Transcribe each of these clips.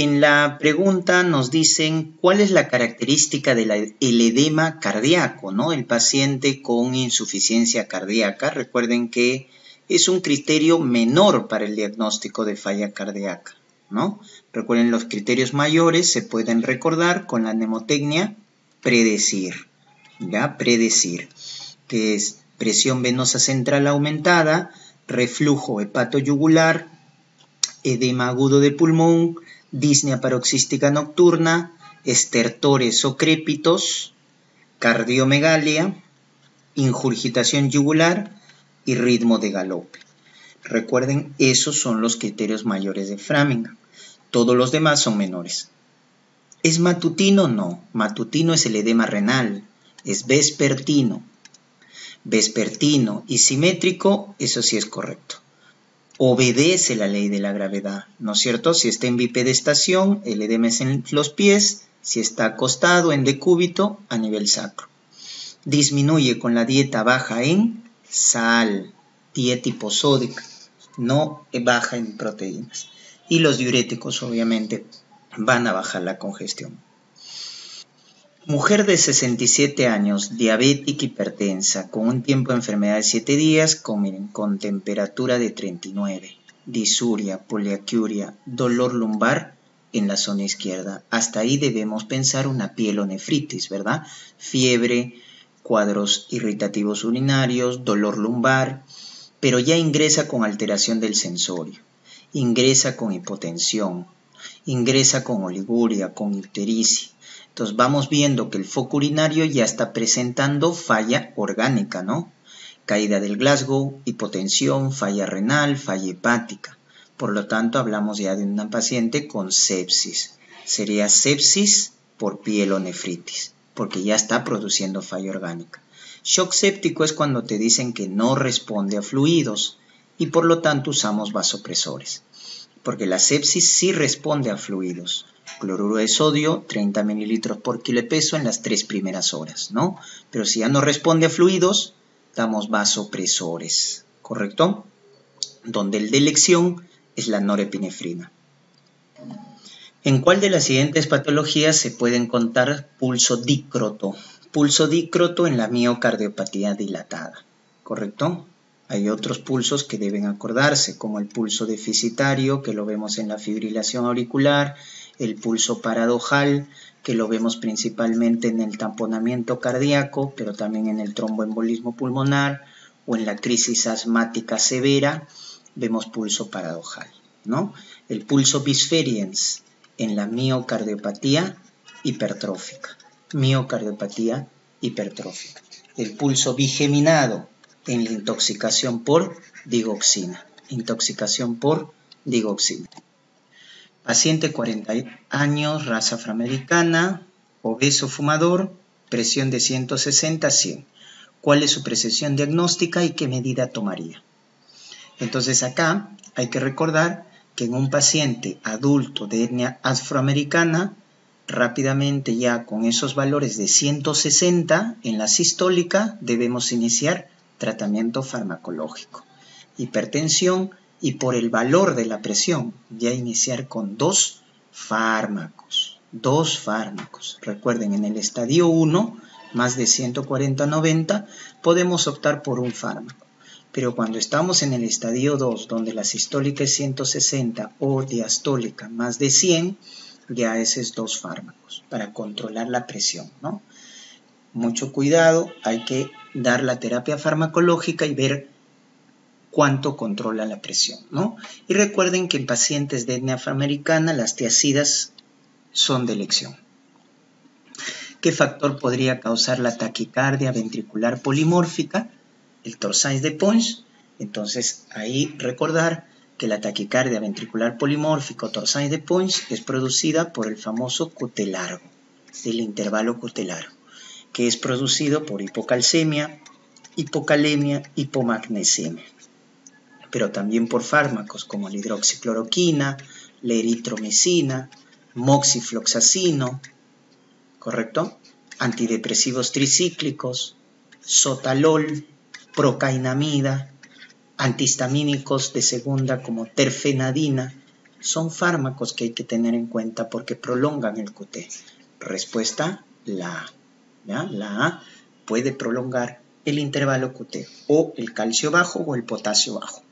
En la pregunta nos dicen cuál es la característica del edema cardíaco, ¿no? El paciente con insuficiencia cardíaca. Recuerden que es un criterio menor para el diagnóstico de falla cardíaca, ¿no? Recuerden, los criterios mayores se pueden recordar con la mnemotecnia predecir, ¿ya? Predecir, que es presión venosa central aumentada, reflujo hepatoyugular, edema agudo de pulmón, disnea paroxística nocturna, estertores o crépitos, cardiomegalia, ingurgitación yugular y ritmo de galope. Recuerden, esos son los criterios mayores de Framingham. Todos los demás son menores. ¿Es matutino? No. Matutino es el edema renal. Es vespertino. Vespertino y simétrico, eso sí es correcto. Obedece la ley de la gravedad, ¿no es cierto? Si está en bipedestación, el edema es en los pies. Si está acostado en decúbito, a nivel sacro. Disminuye con la dieta baja en sal, dieta hiposódica, no baja en proteínas. Y los diuréticos, obviamente, van a bajar la congestión. Mujer de 67 años, diabética hipertensa, con un tiempo de enfermedad de 7 días, con temperatura de 39, disuria, poliaquiuria, dolor lumbar en la zona izquierda. Hasta ahí debemos pensar una pielonefritis, ¿verdad? Fiebre, cuadros irritativos urinarios, dolor lumbar, pero ya ingresa con alteración del sensorio, ingresa con hipotensión, ingresa con oliguria, con ictericia. Entonces vamos viendo que el foco urinario ya está presentando falla orgánica, ¿no? Caída del Glasgow, hipotensión, falla renal, falla hepática. Por lo tanto, hablamos ya de una paciente con sepsis. Sería sepsis por pielonefritis, porque ya está produciendo falla orgánica. Shock séptico es cuando te dicen que no responde a fluidos y por lo tanto usamos vasopresores, porque la sepsis sí responde a fluidos. Cloruro de sodio, 30 mililitros por kilo de peso en las 3 primeras horas, ¿no? Pero si ya no responde a fluidos, damos vasopresores, ¿correcto? Donde el de elección es la norepinefrina. ¿En cuál de las siguientes patologías se puede encontrar pulso dícroto? Pulso dícroto en la miocardiopatía dilatada, ¿correcto? Hay otros pulsos que deben acordarse, como el pulso deficitario, que lo vemos en la fibrilación auricular, el pulso paradojal, que lo vemos principalmente en el tamponamiento cardíaco, pero también en el tromboembolismo pulmonar o en la crisis asmática severa, vemos pulso paradojal, ¿no? El pulso bisferiens en la miocardiopatía hipertrófica, El pulso bigeminado en la intoxicación por digoxina, Paciente 40 años, raza afroamericana, obeso fumador, presión de 160-100. ¿Cuál es su precisión diagnóstica y qué medida tomaría? Entonces acá hay que recordar que en un paciente adulto de etnia afroamericana, rápidamente ya con esos valores de 160 en la sistólica debemos iniciar tratamiento farmacológico. Hipertensión y por el valor de la presión ya iniciar con 2 fármacos. Recuerden, en el estadio 1, más de 140-90, podemos optar por un fármaco. Pero cuando estamos en el estadio 2, donde la sistólica es 160 o diastólica más de 100, ya esos 2 fármacos para controlar la presión, ¿no? Mucho cuidado, hay que dar la terapia farmacológica y ver cuánto controla la presión, ¿no? Y recuerden que en pacientes de etnia afroamericana las tiazidas son de elección. ¿Qué factor podría causar la taquicardia ventricular polimórfica? El Torsades de Pons. Entonces ahí recordar que la taquicardia ventricular polimórfica o Torsades de Pons es producida por el famoso QT largo, del intervalo QT largo, que es producido por hipocalcemia, hipocalemia, hipomagnesemia, pero también por fármacos como la hidroxicloroquina, la eritromicina, moxifloxacino, ¿correcto? Antidepresivos tricíclicos, sotalol, procainamida, antihistamínicos de segunda como terfenadina, Son fármacos que hay que tener en cuenta porque prolongan el QT. Respuesta, la A. ¿Ya? La A puede prolongar el intervalo QT, o el calcio bajo o el potasio bajo.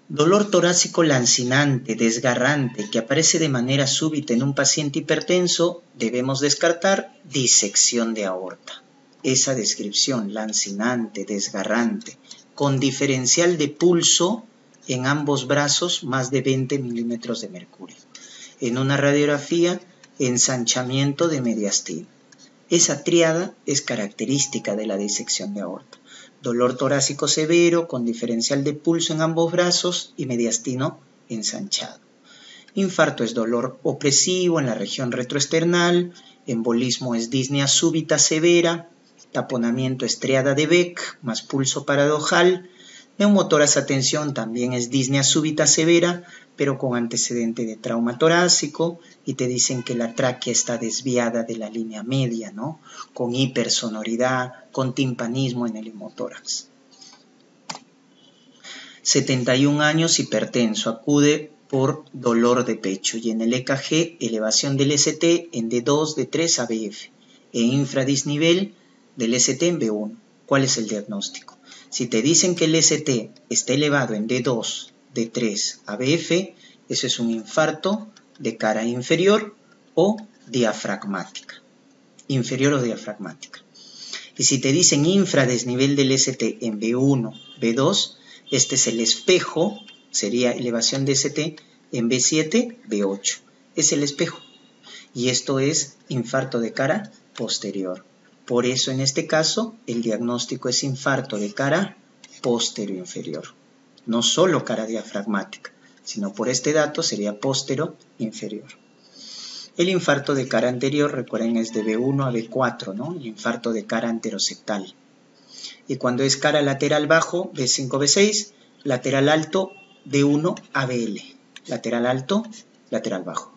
Dolor torácico lancinante, desgarrante, que aparece de manera súbita en un paciente hipertenso, debemos descartar disección de aorta. Esa descripción, lancinante, desgarrante, con diferencial de pulso en ambos brazos más de 20 milímetros de mercurio. En una radiografía, ensanchamiento de mediastino. Esa tríada es característica de la disección de aorta. Dolor torácico severo con diferencial de pulso en ambos brazos y mediastino ensanchado. Infarto es dolor opresivo en la región retroesternal, embolismo es disnea súbita severa, taponamiento es tríada de Beck más pulso paradojal, neumotoras atención también es disnea súbita severa, pero con antecedente de trauma torácico, y te dicen que la tráquea está desviada de la línea media, ¿no? Con hipersonoridad, con timpanismo en el hemotórax. 71 años, hipertenso, acude por dolor de pecho, y en el EKG, elevación del ST en D2, D3 a BF, e infradisnivel del ST en B1. ¿Cuál es el diagnóstico? Si te dicen que el ST está elevado en D2, D3 a BF, eso es un infarto de cara inferior o diafragmática. Inferior o diafragmática. Y si te dicen infradesnivel del ST en B1, B2, este es el espejo, sería elevación de ST en B7, B8. Es el espejo. Y esto es infarto de cara posterior. Por eso en este caso el diagnóstico es infarto de cara posterior inferior. No solo cara diafragmática, sino por este dato sería postero inferior. El infarto de cara anterior, recuerden, es de B1 a B4, ¿no? El infarto de cara anteroseptal. Y cuando es cara lateral bajo, B5, B6, lateral alto, D1 a BL. Lateral alto, lateral bajo.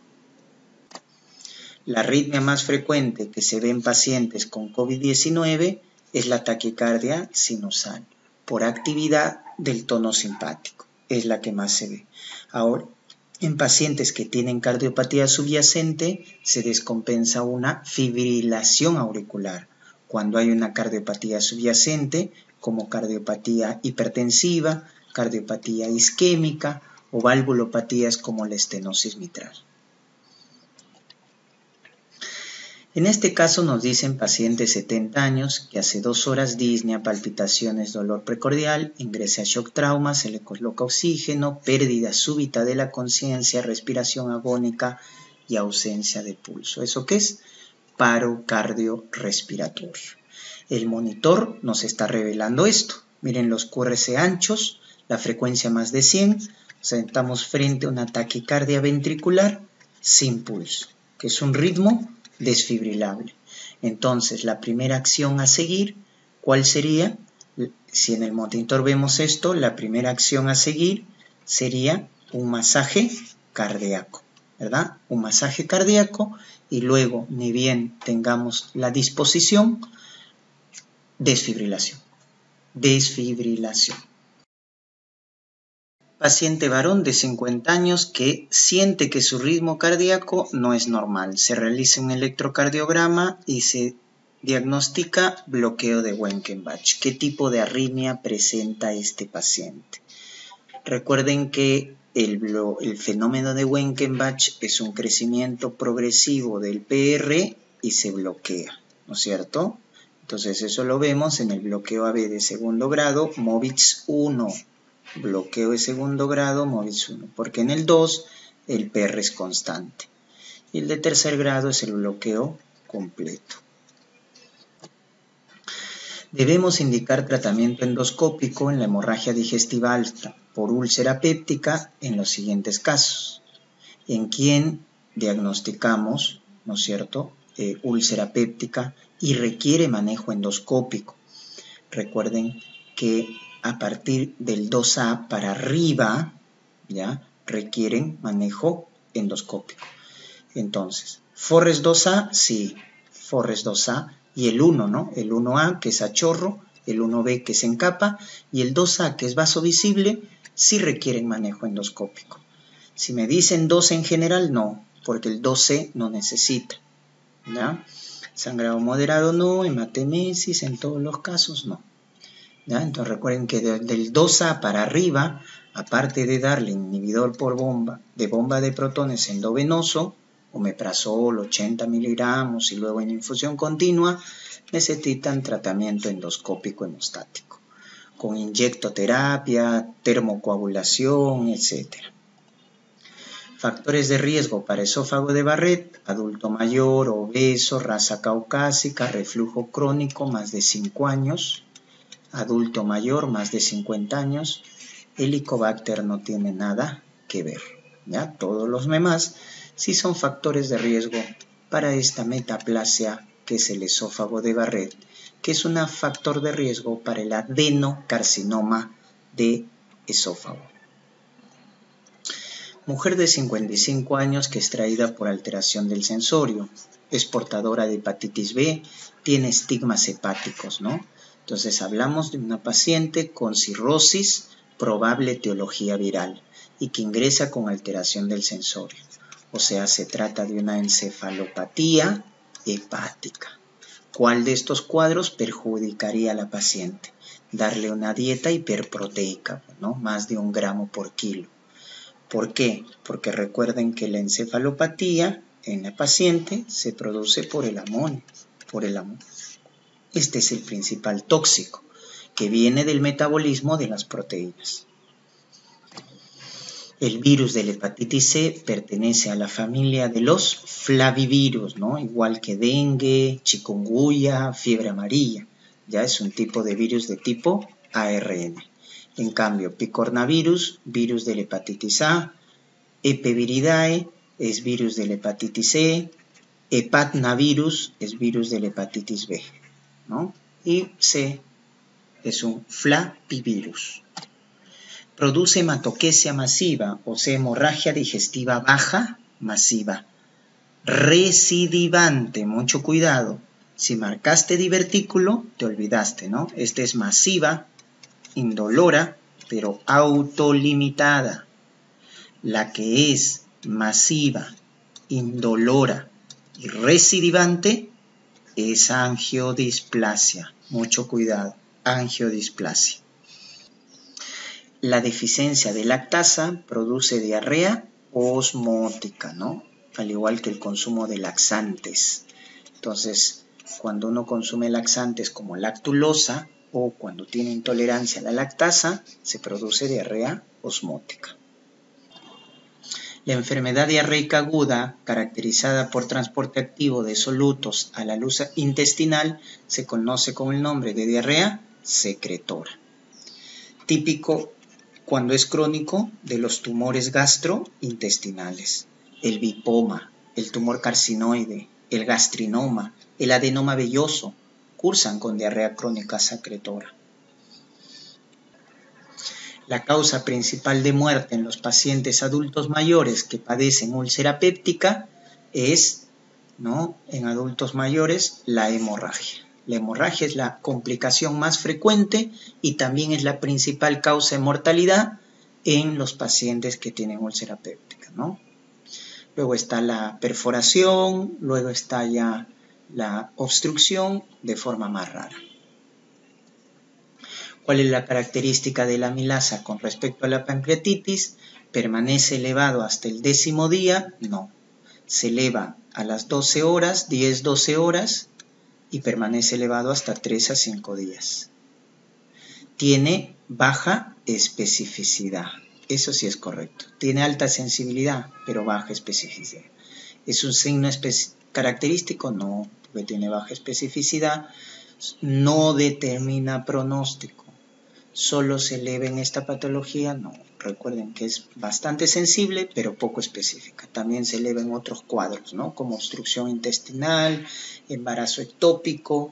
La arritmia más frecuente que se ve en pacientes con COVID-19 es la taquicardia sinusal, por actividad del tono simpático. Es la que más se ve. Ahora, en pacientes que tienen cardiopatía subyacente, se descompensa una fibrilación auricular. Cuando hay una cardiopatía subyacente, como cardiopatía hipertensiva, cardiopatía isquémica o valvulopatías como la estenosis mitral. En este caso nos dicen paciente de 70 años que hace 2 horas disnea, palpitaciones, dolor precordial, ingresa a shock trauma, se le coloca oxígeno, pérdida súbita de la conciencia, respiración agónica y ausencia de pulso. ¿Eso qué es? Paro cardiorrespiratorio. El monitor nos está revelando esto. Miren los QRS anchos, la frecuencia más de 100, o sea, estamos frente a una taquicardia ventricular sin pulso, que es un ritmo desfibrilable. Entonces, la primera acción a seguir, ¿cuál sería? Si en el monitor vemos esto, la primera acción a seguir sería un masaje cardíaco, ¿verdad? Un masaje cardíaco y luego, ni bien tengamos la disposición, desfibrilación. Desfibrilación. Paciente varón de 50 años que siente que su ritmo cardíaco no es normal. Se realiza un electrocardiograma y se diagnostica bloqueo de Wenckebach. ¿Qué tipo de arritmia presenta este paciente? Recuerden que el fenómeno de Wenckebach es un crecimiento progresivo del PR y se bloquea, ¿no es cierto? Entonces eso lo vemos en el bloqueo AB de segundo grado, Movitz 1. Bloqueo de segundo grado, Movitz 1, porque en el 2 el PR es constante. Y el de tercer grado es el bloqueo completo. Debemos indicar tratamiento endoscópico en la hemorragia digestiva alta por úlcera péptica en los siguientes casos. En quien diagnosticamos, ¿no es cierto?, úlcera péptica y requiere manejo endoscópico. Recuerden que a partir del 2A para arriba, ¿ya?, requieren manejo endoscópico. Entonces, Forres 2A, sí, Forres 2A, y el 1, ¿no? El 1A, que es a chorro, el 1B, que es en capa, y el 2A, que es vaso visible, sí requieren manejo endoscópico. Si me dicen 12 en general, no, porque el 12 no necesita, ¿ya? Sangrado moderado no, hematemesis en todos los casos no, ¿ya? Entonces recuerden que del 2A para arriba, aparte de darle inhibidor por bomba de protones endovenoso, omeprazol 80 miligramos y luego en infusión continua, necesitan tratamiento endoscópico hemostático, con inyectoterapia, termocoagulación, etc. Factores de riesgo para esófago de Barrett: adulto mayor, obeso, raza caucásica, reflujo crónico, más de 5 años, adulto mayor, más de 50 años, Helicobacter no tiene nada que ver, ¿ya? Todos los demás sí son factores de riesgo para esta metaplasia que es el esófago de Barrett, que es un factor de riesgo para el adenocarcinoma de esófago. Mujer de 55 años que es traída por alteración del sensorio, es portadora de hepatitis B, tiene estigmas hepáticos, ¿no? Entonces hablamos de una paciente con cirrosis, probable etiología viral, y que ingresa con alteración del sensorio. O sea, se trata de una encefalopatía hepática. ¿Cuál de estos cuadros perjudicaría a la paciente? Darle una dieta hiperproteica, ¿no? Más de 1 gramo por kilo. ¿Por qué? Porque recuerden que la encefalopatía en la paciente se produce por el amonio, Este es el principal tóxico, que viene del metabolismo de las proteínas. El virus de la hepatitis C pertenece a la familia de los flavivirus, ¿no? Igual que dengue, chikungunya, fiebre amarilla. Ya es un tipo de virus de tipo ARN. En cambio, picornavirus, virus de la hepatitis A, Epiviridae es virus de la hepatitis C, hepatnavirus es virus de la hepatitis B, ¿no? Y C es un flavivirus. Produce hematoquesia masiva, o sea, hemorragia digestiva baja masiva. Recidivante, mucho cuidado. Si marcaste divertículo, te olvidaste, ¿no? Esta es masiva, indolora, pero autolimitada. La que es masiva, indolora y recidivante es angiodisplasia. Mucho cuidado, angiodisplasia. La deficiencia de lactasa produce diarrea osmótica, ¿no? Al igual que el consumo de laxantes. Entonces, cuando uno consume laxantes como lactulosa o cuando tiene intolerancia a la lactasa, se produce diarrea osmótica. La enfermedad diarreica aguda, caracterizada por transporte activo de solutos a la luz intestinal, se conoce con el nombre de diarrea secretora. Típico cuando es crónico de los tumores gastrointestinales, el lipoma, el tumor carcinoide, el gastrinoma, el adenoma velloso, cursan con diarrea crónica secretora. La causa principal de muerte en los pacientes adultos mayores que padecen úlcera péptica es, ¿no?, en adultos mayores, la hemorragia. La hemorragia es la complicación más frecuente y también es la principal causa de mortalidad en los pacientes que tienen úlcera péptica, ¿no? Luego está la perforación, luego está ya la obstrucción de forma más rara. ¿Cuál es la característica de la amilasa con respecto a la pancreatitis? ¿Permanece elevado hasta el 10º día? No. Se eleva a las 12 horas, 10-12 horas, y permanece elevado hasta 3 a 5 días. Tiene baja especificidad. Eso sí es correcto. Tiene alta sensibilidad, pero baja especificidad. ¿Es un signo característico? No, porque tiene baja especificidad. No determina pronóstico. ¿Solo se eleva en esta patología? No. Recuerden que es bastante sensible, pero poco específica. También se eleva en otros cuadros, ¿no?, como obstrucción intestinal, embarazo ectópico,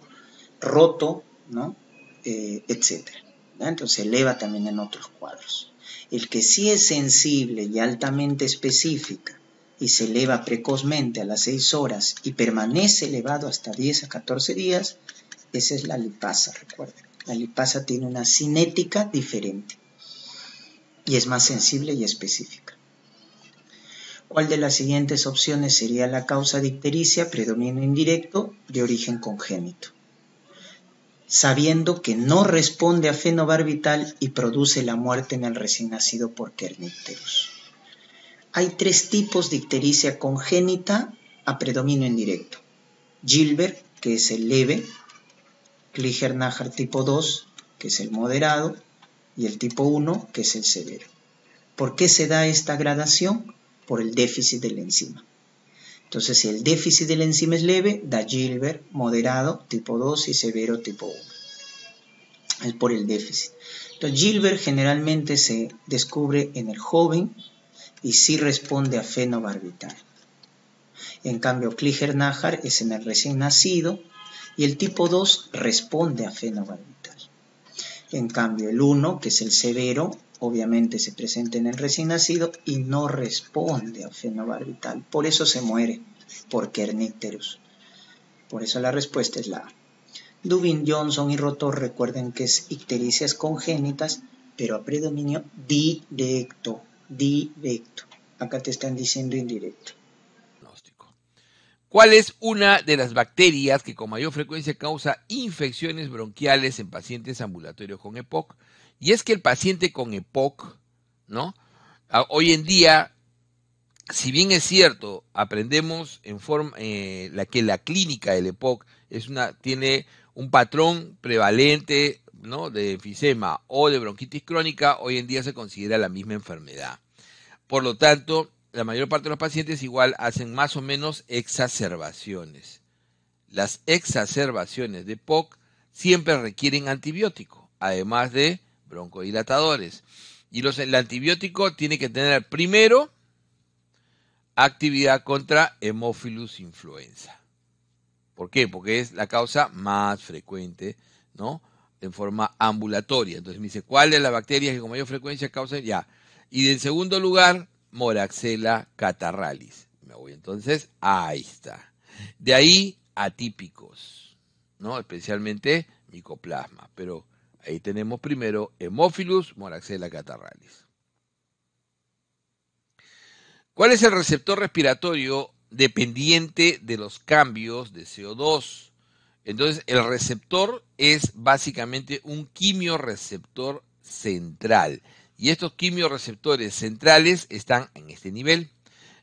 roto, ¿no?, etc. Entonces se eleva también en otros cuadros. El que sí es sensible y altamente específica y se eleva precozmente a las 6 horas y permanece elevado hasta 10 a 14 días, esa es la lipasa, recuerden. La lipasa tiene una cinética diferente y es más sensible y específica. ¿Cuál de las siguientes opciones sería la causa de ictericia, predominio indirecto, de origen congénito? Sabiendo que no responde a fenobarbital y produce la muerte en el recién nacido por kernicterus. Hay 3 tipos de ictericia congénita a predominio indirecto. Gilbert, que es el leve, Kligher-Najar tipo 2, que es el moderado, y el tipo 1, que es el severo. ¿Por qué se da esta gradación? Por el déficit de la enzima. Entonces, si el déficit de la enzima es leve, da Gilbert, moderado, tipo 2 y severo, tipo 1. Es por el déficit. Entonces, Gilbert generalmente se descubre en el joven y sí responde a fenobarbital. En cambio, Kligher-Najar es en el recién nacido y el tipo 2 responde a fenobarbital. En cambio, el 1, que es el severo, obviamente se presenta en el recién nacido y no responde a fenobarbital. Por eso se muere, por kernicterus. Por eso la respuesta es la A. Dubin, Johnson y Rotor recuerden que es ictericias congénitas, pero a predominio directo. Directo. Acá te están diciendo indirecto. ¿Cuál es una de las bacterias que con mayor frecuencia causa infecciones bronquiales en pacientes ambulatorios con EPOC? Y es que el paciente con EPOC, ¿no? Hoy en día, si bien es cierto, aprendemos en forma que la clínica del EPOC tiene un patrón prevalente, ¿no?, de enfisema o de bronquitis crónica, hoy en día se considera la misma enfermedad. Por lo tanto, la mayor parte de los pacientes igual hacen más o menos exacerbaciones. Las exacerbaciones de EPOC siempre requieren antibiótico, además de broncodilatadores. Y el antibiótico tiene que tener primero actividad contra Haemophilus influenza. ¿Por qué? Porque es la causa más frecuente, ¿no?, en forma ambulatoria. Entonces me dice, ¿cuál de las bacterias que con mayor frecuencia causan? Ya. Y en segundo lugar, Moraxella catarrhalis. Me voy entonces, ahí está. De ahí, atípicos, ¿no?, especialmente micoplasma. Pero ahí tenemos primero Haemophilus, Moraxella catarrhalis. ¿Cuál es el receptor respiratorio dependiente de los cambios de CO2? Entonces, el receptor es básicamente un quimioreceptor central. Y estos quimioreceptores centrales están en este nivel,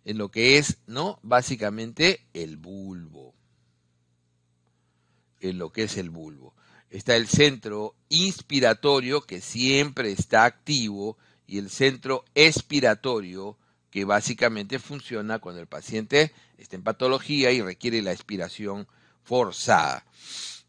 en lo que es, ¿no?, básicamente el bulbo. En lo que es el bulbo. Está el centro inspiratorio, que siempre está activo, y el centro expiratorio, que básicamente funciona cuando el paciente está en patología y requiere la expiración forzada.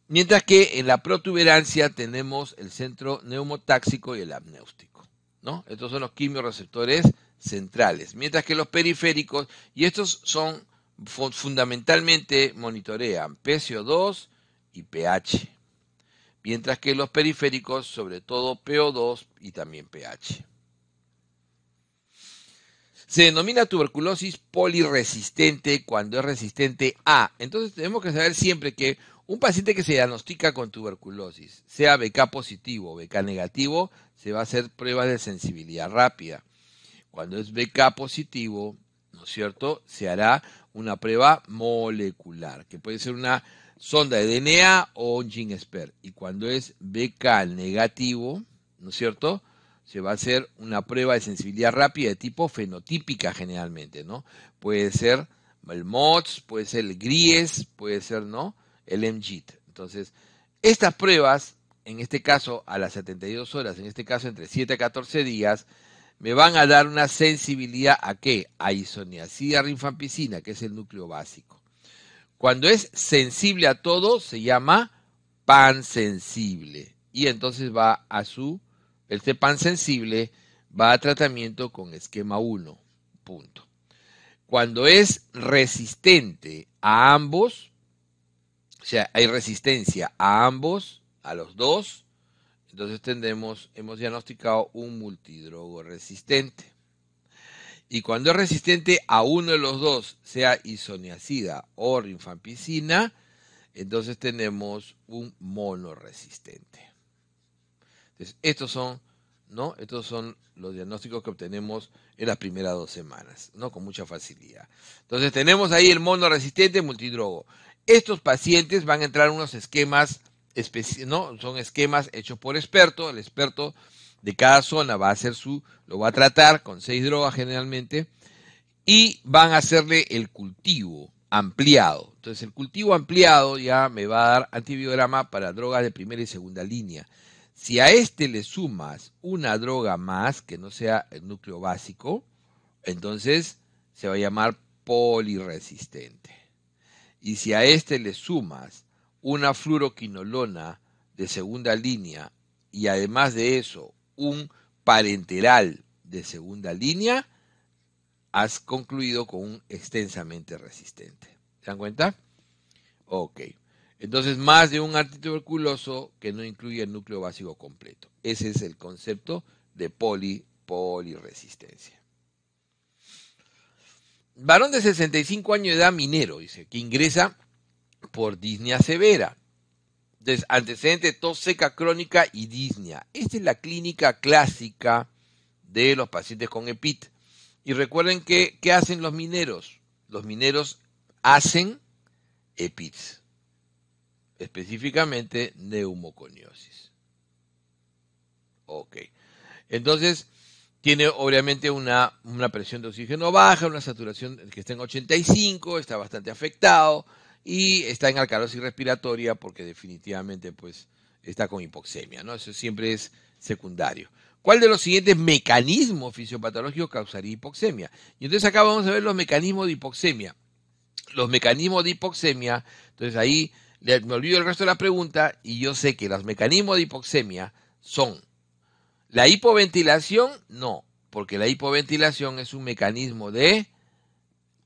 Mientras que en la protuberancia tenemos el centro neumotáxico y el apnéustico, ¿no? Estos son los quimioreceptores centrales. Mientras que los periféricos, y estos son fundamentalmente monitorean PCO2 y pH. Mientras que los periféricos, sobre todo PO2 y también pH. Se denomina tuberculosis poliresistente cuando es resistente a. Entonces tenemos que saber siempre que un paciente que se diagnostica con tuberculosis, sea BK positivo o BK negativo, se va a hacer pruebas de sensibilidad rápida. Cuando es BK positivo, ¿no es cierto?, se hará una prueba molecular, que puede ser una sonda de DNA o un GeneSpert. Y cuando es BK negativo, ¿no es cierto?, se va a hacer una prueba de sensibilidad rápida de tipo fenotípica generalmente, ¿no? Puede ser el MOTS, puede ser el GRIES, puede ser, ¿no?, el MGIT. Entonces, estas pruebas, en este caso a las 72 horas, en este caso entre 7 a 14 días, me van a dar una sensibilidad ¿a qué? A isoniazida rifampicina, que es el núcleo básico. Cuando es sensible a todo, se llama pansensible. Y entonces va a este pansensible va a tratamiento con esquema 1. Punto. Cuando es resistente a ambos, o sea, hay resistencia a ambos, a los dos, entonces hemos diagnosticado un multidrogo resistente. Y cuando es resistente a uno de los dos, sea isoniazida o rifampicina, entonces tenemos un monoresistente. Entonces, estos son, ¿no? Estos son los diagnósticos que obtenemos en las primeras 2 semanas, ¿no? Con mucha facilidad. Entonces tenemos ahí el monoresistente multidrogo. Estos pacientes van a entrar en unos esquemas, ¿no? Son esquemas hechos por experto. El experto de cada zona va a hacer lo va a tratar con 6 drogas generalmente, y van a hacerle el cultivo ampliado. Entonces el cultivo ampliado ya me va a dar antibiograma para drogas de primera y segunda línea. Si a este le sumas una droga más que no sea el núcleo básico, entonces se va a llamar poliresistente. Y si a este le sumas una fluoroquinolona de segunda línea y además de eso un parenteral de segunda línea, has concluido con un extensamente resistente. ¿Se dan cuenta? Ok. Entonces, más de un antituberculoso que no incluye el núcleo básico completo. Ese es el concepto de poliresistencia. Varón de 65 años de edad minero, dice, que ingresa por disnea severa. Entonces, antecedente de tos seca crónica y disnea. Esta es la clínica clásica de los pacientes con EPIT. Y recuerden que, ¿qué hacen los mineros? Los mineros hacen EPITs, específicamente neumoconiosis. Ok. Entonces, tiene obviamente una presión de oxígeno baja, una saturación que está en 85, está bastante afectado y está en alcalosis respiratoria porque definitivamente pues está con hipoxemia, ¿no? Eso siempre es secundario. ¿Cuál de los siguientes mecanismos fisiopatológicos causaría hipoxemia? Y entonces acá vamos a ver los mecanismos de hipoxemia. Los mecanismos de hipoxemia, entonces ahí me olvido el resto de la pregunta y yo sé que los mecanismos de hipoxemia son la hipoventilación, no, porque la hipoventilación es un mecanismo de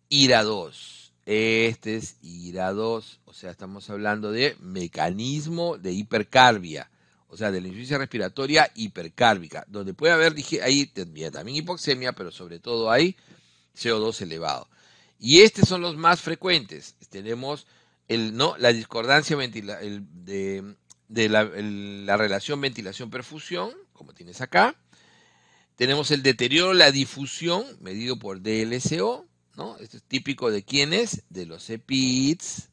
IRA2. Este es IRA2, o sea, estamos hablando de mecanismo de hipercarbia, o sea, de la insuficiencia respiratoria hipercárbica, donde puede haber ahí también hipoxemia, pero sobre todo hay CO2 elevado. Y estos son los más frecuentes. Tenemos la discordancia de la relación ventilación-perfusión, como tienes acá. Tenemos el deterioro de la difusión, medido por DLCO, ¿no? Esto es típico de quiénes, de los EPITS,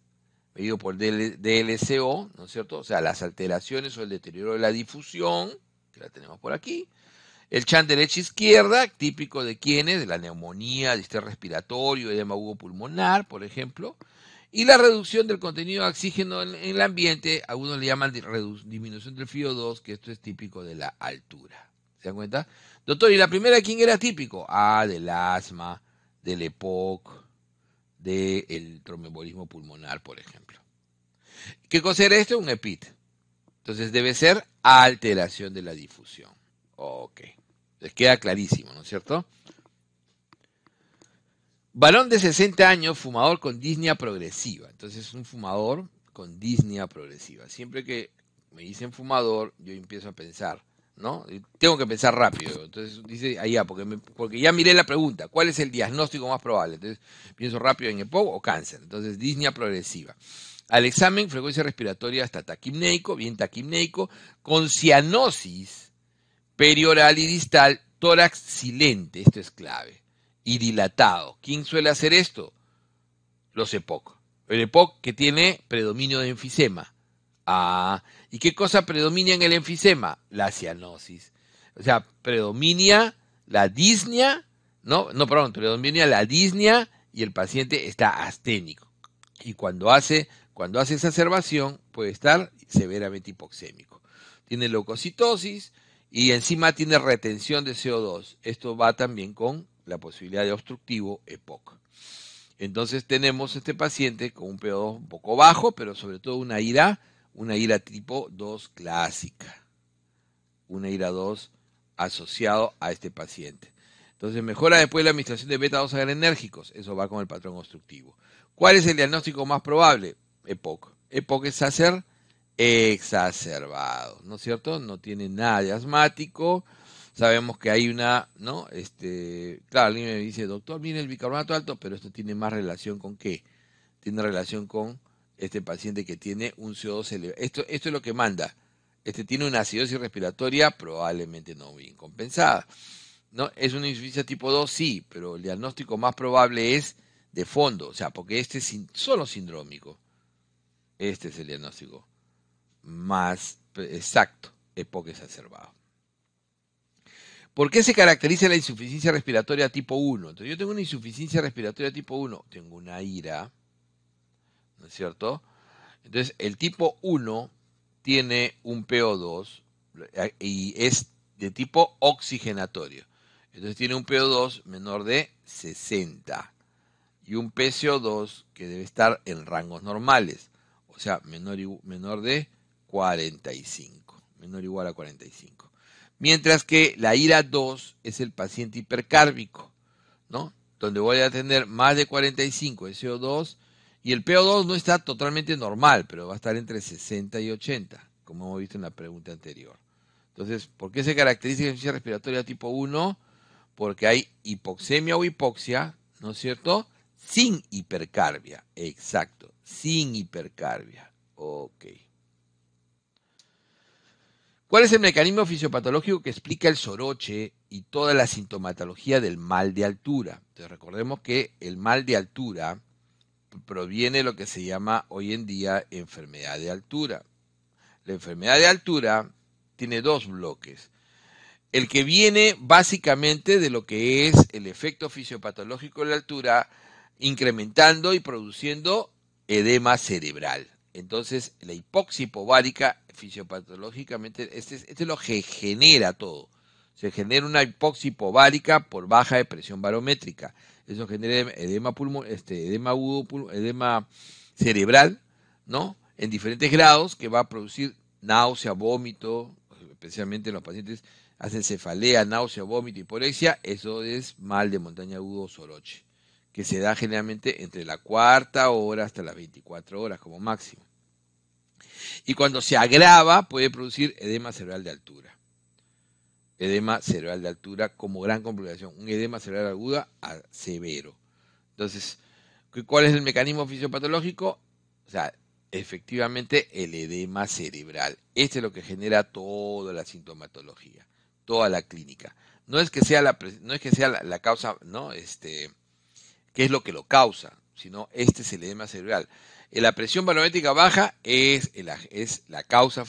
medido por DLCO, ¿no es cierto? O sea, las alteraciones o el deterioro de la difusión, que la tenemos por aquí. El chant derecha izquierda, típico de quiénes, de la neumonía, distrés respiratorio, edema pulmonar, por ejemplo. Y la reducción del contenido de oxígeno en el ambiente, algunos le llaman disminución del FiO2, que esto es típico de la altura. ¿Se dan cuenta? Doctor, ¿y la primera quién era típico? Del asma, del EPOC, del tromboembolismo pulmonar, por ejemplo. ¿Qué cosa era esto? Un EPIT. Entonces debe ser alteración de la difusión. Ok. Les queda clarísimo, ¿no es cierto? Varón de 60 años, fumador con disnea progresiva. Entonces es un fumador con disnea progresiva. Siempre que me dicen fumador, yo empiezo a pensar, ¿no? Tengo que pensar rápido. Entonces dice allá, porque ya miré la pregunta, ¿cuál es el diagnóstico más probable? Entonces pienso rápido en EPOC o cáncer. Entonces disnea progresiva. Al examen, frecuencia respiratoria hasta taquipneico, bien taquipneico, con cianosis perioral y distal, tórax silente, esto es clave, y dilatado. ¿Quién suele hacer esto? Los EPOC. El EPOC que tiene predominio de enfisema. ¿Y qué cosa predomina en el enfisema? La cianosis. O sea, predomina la disnea, predomina la disnea y el paciente está asténico. Y cuando hace exacerbación puede estar severamente hipoxémico. Tiene leucocitosis y encima tiene retención de CO2. Esto va también con la posibilidad de obstructivo EPOC. Entonces tenemos este paciente con un PO2 un poco bajo, pero sobre todo una ira tipo 2 clásica. Una ira 2 asociado a este paciente. Entonces mejora después la administración de beta-2 adrenérgicos. Eso va con el patrón obstructivo. ¿Cuál es el diagnóstico más probable? EPOC. EPOC es exacerbado, ¿no es cierto? No tiene nada de asmático. Sabemos que hay una, ¿no? Claro, alguien me dice, doctor, mire el bicarbonato alto, pero esto tiene más relación con qué? Tiene relación con este paciente que tiene un CO2 elevado. Esto es lo que manda. Este tiene una acidosis respiratoria probablemente no bien compensada. ¿No? ¿Es una insuficiencia tipo 2? Sí, pero el diagnóstico más probable es de fondo, o sea, porque este es solo sindrómico. Este es el diagnóstico más exacto, EPOC exacerbado. ¿Por qué se caracteriza la insuficiencia respiratoria tipo 1? Entonces yo tengo una insuficiencia respiratoria tipo 1, tengo una IRA, ¿no es cierto? Entonces el tipo 1 tiene un PO2 y es de tipo oxigenatorio. Entonces tiene un PO2 menor de 60 y un PCO2 que debe estar en rangos normales, o sea, menor de 45, menor o igual a 45. Mientras que la IRA 2 es el paciente hipercárbico, ¿no? Donde voy a tener más de 45 de CO2 y el PO2 no está totalmente normal, pero va a estar entre 60 y 80, como hemos visto en la pregunta anterior. Entonces, ¿por qué se caracteriza la insuficiencia respiratoria tipo 1? Porque hay hipoxemia o hipoxia, ¿no es cierto? Sin hipercarbia, exacto, sin hipercarbia. Ok. ¿Cuál es el mecanismo fisiopatológico que explica el soroche y toda la sintomatología del mal de altura? Entonces recordemos que el mal de altura proviene de lo que se llama hoy en día enfermedad de altura. La enfermedad de altura tiene dos bloques. El que viene básicamente de lo que es el efecto fisiopatológico de la altura, incrementando y produciendo edema cerebral. Entonces, la hipoxia hipovárica fisiopatológicamente, este es lo que genera todo. Se genera una hipoxia hipovárica por baja de presión barométrica. Eso genera edema cerebral, ¿no? En diferentes grados que va a producir náusea, vómito, especialmente en los pacientes hacen cefalea, náusea, vómito, hiporexia. Eso es mal de montaña agudo soroche, que se da generalmente entre la cuarta hora hasta las 24 horas como máximo. Y cuando se agrava puede producir edema cerebral de altura. Edema cerebral de altura como gran complicación. Un edema cerebral aguda a severo. Entonces, ¿cuál es el mecanismo fisiopatológico? O sea, efectivamente el edema cerebral. Este es lo que genera toda la sintomatología, toda la clínica. No es que sea la causa, ¿no? ¿Qué es lo que lo causa? Sino este es el edema cerebral. La presión barométrica baja es la causa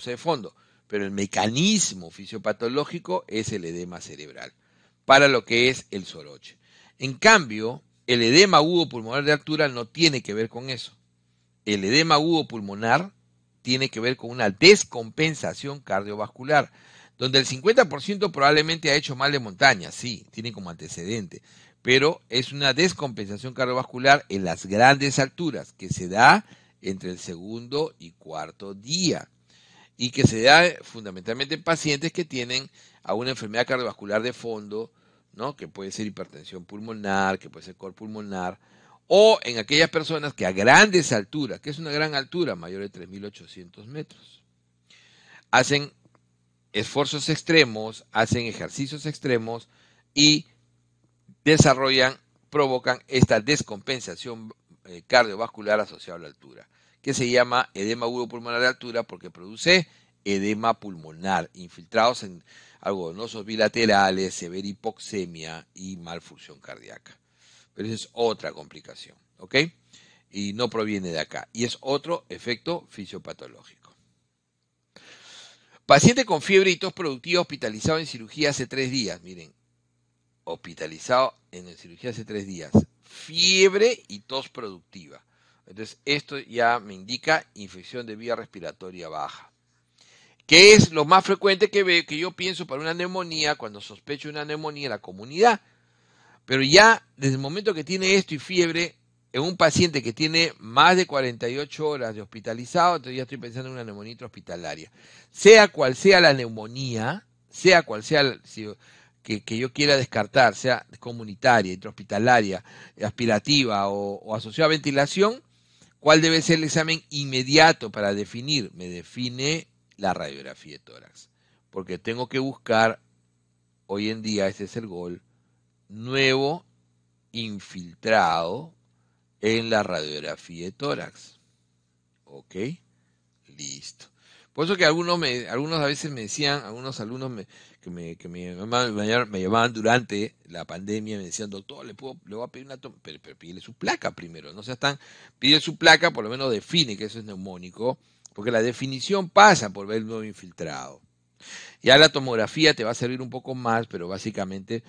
de fondo, pero el mecanismo fisiopatológico es el edema cerebral, para lo que es el soroche. En cambio, el edema agudo pulmonar de altura no tiene que ver con eso. El edema agudo pulmonar tiene que ver con una descompensación cardiovascular, donde el 50% probablemente ha hecho mal de montaña, sí, tiene como antecedente, pero es una descompensación cardiovascular en las grandes alturas que se da entre el segundo y cuarto día y que se da fundamentalmente en pacientes que tienen alguna enfermedad cardiovascular de fondo, ¿no? Que puede ser hipertensión pulmonar, que puede ser cor pulmonar, o en aquellas personas que a grandes alturas, que es una gran altura, mayor de 3.800 metros, hacen esfuerzos extremos, hacen ejercicios extremos y provocan esta descompensación cardiovascular asociada a la altura, que se llama edema agudo pulmonar de altura porque produce edema pulmonar, infiltrados en algodonosos bilaterales, severa hipoxemia y malfunción cardíaca. Pero esa es otra complicación, ¿ok? Y no proviene de acá. Y es otro efecto fisiopatológico. Paciente con fiebre y tos productiva hospitalizado en cirugía hace 3 días. Miren, hospitalizado en cirugía hace 3 días. Fiebre y tos productiva. Entonces, esto ya me indica infección de vía respiratoria baja. ¿Qué es lo más frecuente que yo pienso para una neumonía cuando sospecho una neumonía en la comunidad? Pero ya desde el momento que tiene esto y fiebre, en un paciente que tiene más de 48 horas de hospitalizado, entonces ya estoy pensando en una neumonía intrahospitalaria. Sea cual sea la neumonía, sea cual sea que yo quiera descartar, sea comunitaria, intrahospitalaria, aspirativa o asociada a ventilación, ¿cuál debe ser el examen inmediato para definir? Me define la radiografía de tórax. Porque tengo que buscar, hoy en día, ese es el gol, nuevo infiltrado en la radiografía de tórax. ¿Ok? Listo. Por eso que algunos a veces me decían, algunos alumnos que me llamaban durante la pandemia, me decían, doctor, le voy a pedir una toma, pero pídele su placa primero, no seas tan, pide su placa, por lo menos define que eso es neumónico, porque la definición pasa por ver el nuevo infiltrado. Ya la tomografía te va a servir un poco más, pero básicamente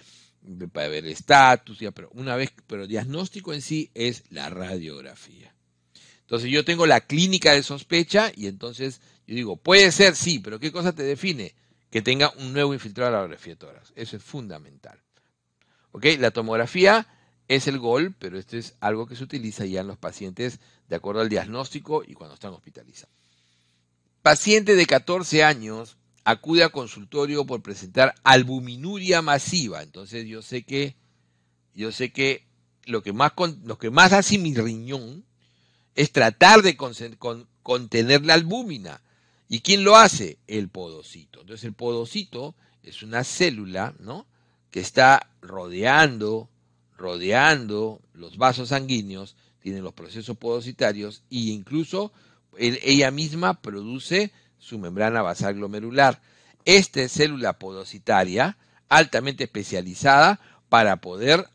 para ver el estatus, pero diagnóstico en sí es la radiografía. Entonces yo tengo la clínica de sospecha y entonces yo digo, puede ser, sí, pero ¿qué cosa te define? Que tenga un nuevo infiltrado a la radiografía de tórax. Eso es fundamental. ¿Ok? La tomografía es el gol, pero esto es algo que se utiliza ya en los pacientes de acuerdo al diagnóstico y cuando están hospitalizados. Paciente de 14 años acude a consultorio por presentar albuminuria masiva. Entonces yo sé que lo que más hace mi riñón es tratar de contener la albúmina. ¿Y quién lo hace? El podocito. Entonces el podocito es una célula, ¿no?, que está rodeando los vasos sanguíneos, tiene los procesos podocitarios e incluso ella misma produce su membrana basal glomerular. Esta es célula podocitaria altamente especializada para poder,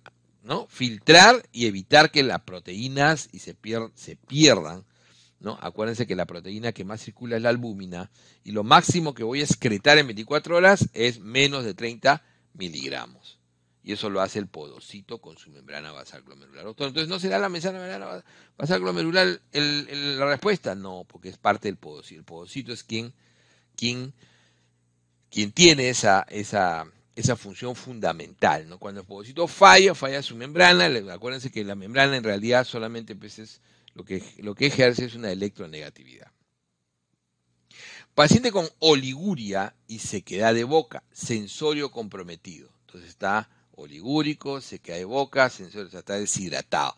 ¿no?, filtrar y evitar que las proteínas se pierdan, ¿no? Acuérdense que la proteína que más circula es la albúmina y lo máximo que voy a excretar en 24 horas es menos de 30 miligramos. Y eso lo hace el podocito con su membrana basal glomerular. Doctor, entonces, ¿no será la membrana basal glomerular la respuesta? No, porque es parte del podocito. El podocito es quien tiene esa función fundamental, ¿no? Cuando el podocito falla su membrana, acuérdense que la membrana en realidad solamente pues, es lo que ejerce es una electronegatividad. Paciente con oliguria y sequedad de boca, sensorio comprometido. Entonces está oligúrico, sequedad de boca, sensorio, o sea, está deshidratado,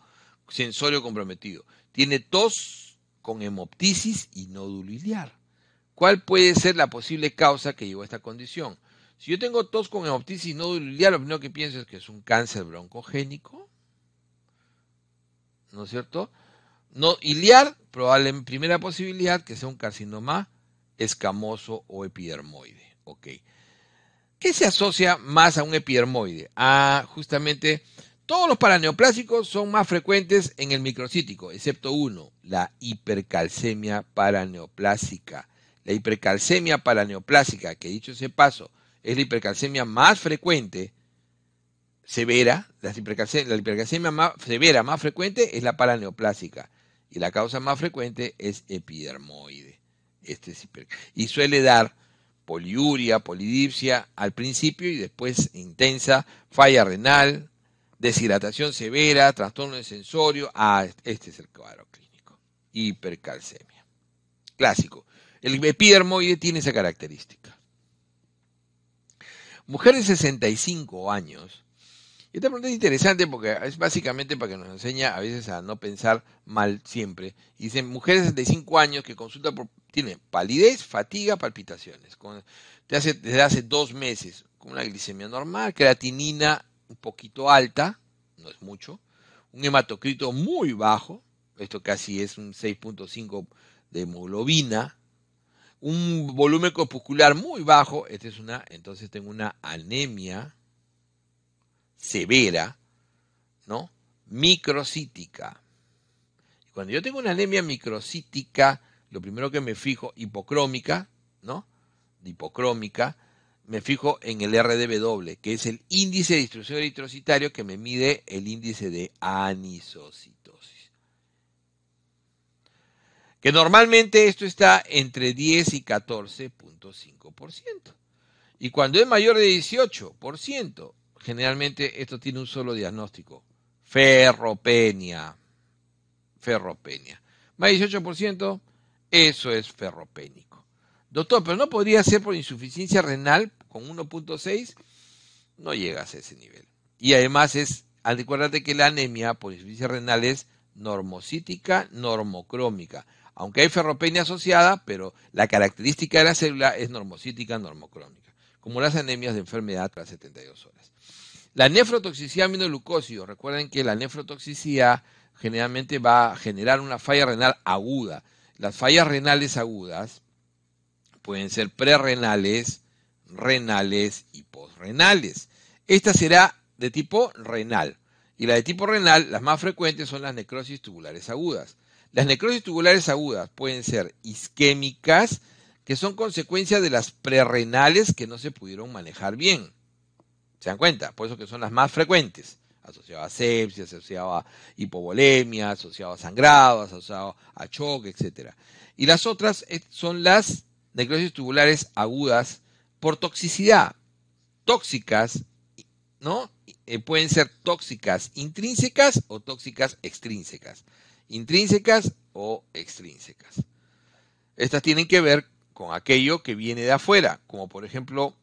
sensorio comprometido. Tiene tos con hemoptisis y nódulo iliar. ¿Cuál puede ser la posible causa que llevó a esta condición? Si yo tengo tos con hemoptisis y nódulo iliar, lo primero que pienso es que es un cáncer broncogénico, ¿no es cierto? No, iliar, probablemente primera posibilidad que sea un carcinoma escamoso o epidermoide. Ok. ¿Qué se asocia más a un epidermoide? Justamente todos los paraneoplásicos son más frecuentes en el microcítico, excepto uno, la hipercalcemia paraneoplásica. La hipercalcemia paraneoplásica, que dicho ese paso, es la hipercalcemia más frecuente, severa, la hipercalcemia más severa, más frecuente es la paraneoplásica. Y la causa más frecuente es epidermoide. Y suele dar poliuria, polidipsia al principio y después intensa, falla renal, deshidratación severa, trastorno de sensorio. Este es el cuadro clínico. Hipercalcemia. Clásico. El epidermoide tiene esa característica. Mujer de 65 años. Esta pregunta es interesante porque es básicamente para que nos enseña a veces a no pensar mal siempre. Y dicen, mujeres de 65 años que consulta tienen palidez, fatiga, palpitaciones. Desde hace 2 meses, con una glicemia normal, creatinina un poquito alta, no es mucho, un hematocrito muy bajo, esto casi es un 6.5 de hemoglobina, un volumen corpuscular muy bajo, entonces tengo una anemia severa, ¿no?, microcítica. Cuando yo tengo una anemia microcítica, lo primero que me fijo, hipocrómica, ¿no?, hipocrómica, me fijo en el RDW, que es el índice de distribución eritrocitario que me mide el índice de anisocitosis. Que normalmente esto está entre 10 y 14.5%. Y cuando es mayor de 18%, generalmente esto tiene un solo diagnóstico: ferropenia. Más de 18%, eso es ferropénico. Doctor, pero no podría ser por insuficiencia renal con 1.6, no llegas a ese nivel. Y además acuérdate que la anemia por insuficiencia renal es normocítica, normocrómica. Aunque hay ferropenia asociada, pero la característica de la célula es normocítica, normocrómica, como las anemias de enfermedad tras 72 horas. La nefrotoxicidad aminoglucósido, recuerden que la nefrotoxicidad generalmente va a generar una falla renal aguda. Las fallas renales agudas Pueden ser prerrenales, renales y posrenales. Esta será de tipo renal. Y la de tipo renal, las más frecuentes son las necrosis tubulares agudas. Las necrosis tubulares agudas pueden ser isquémicas, que son consecuencia de las prerrenales que no se pudieron manejar bien. ¿Se dan cuenta? Por eso que son las más frecuentes. Asociado a sepsia, asociado a hipovolemia, asociado a sangrado, asociado a choque, etc. Y las otras son las necrosis tubulares agudas por toxicidad. Tóxicas, ¿no? Pueden ser tóxicas intrínsecas o tóxicas extrínsecas. Intrínsecas o extrínsecas. Estas tienen que ver con aquello que viene de afuera, como por ejemplo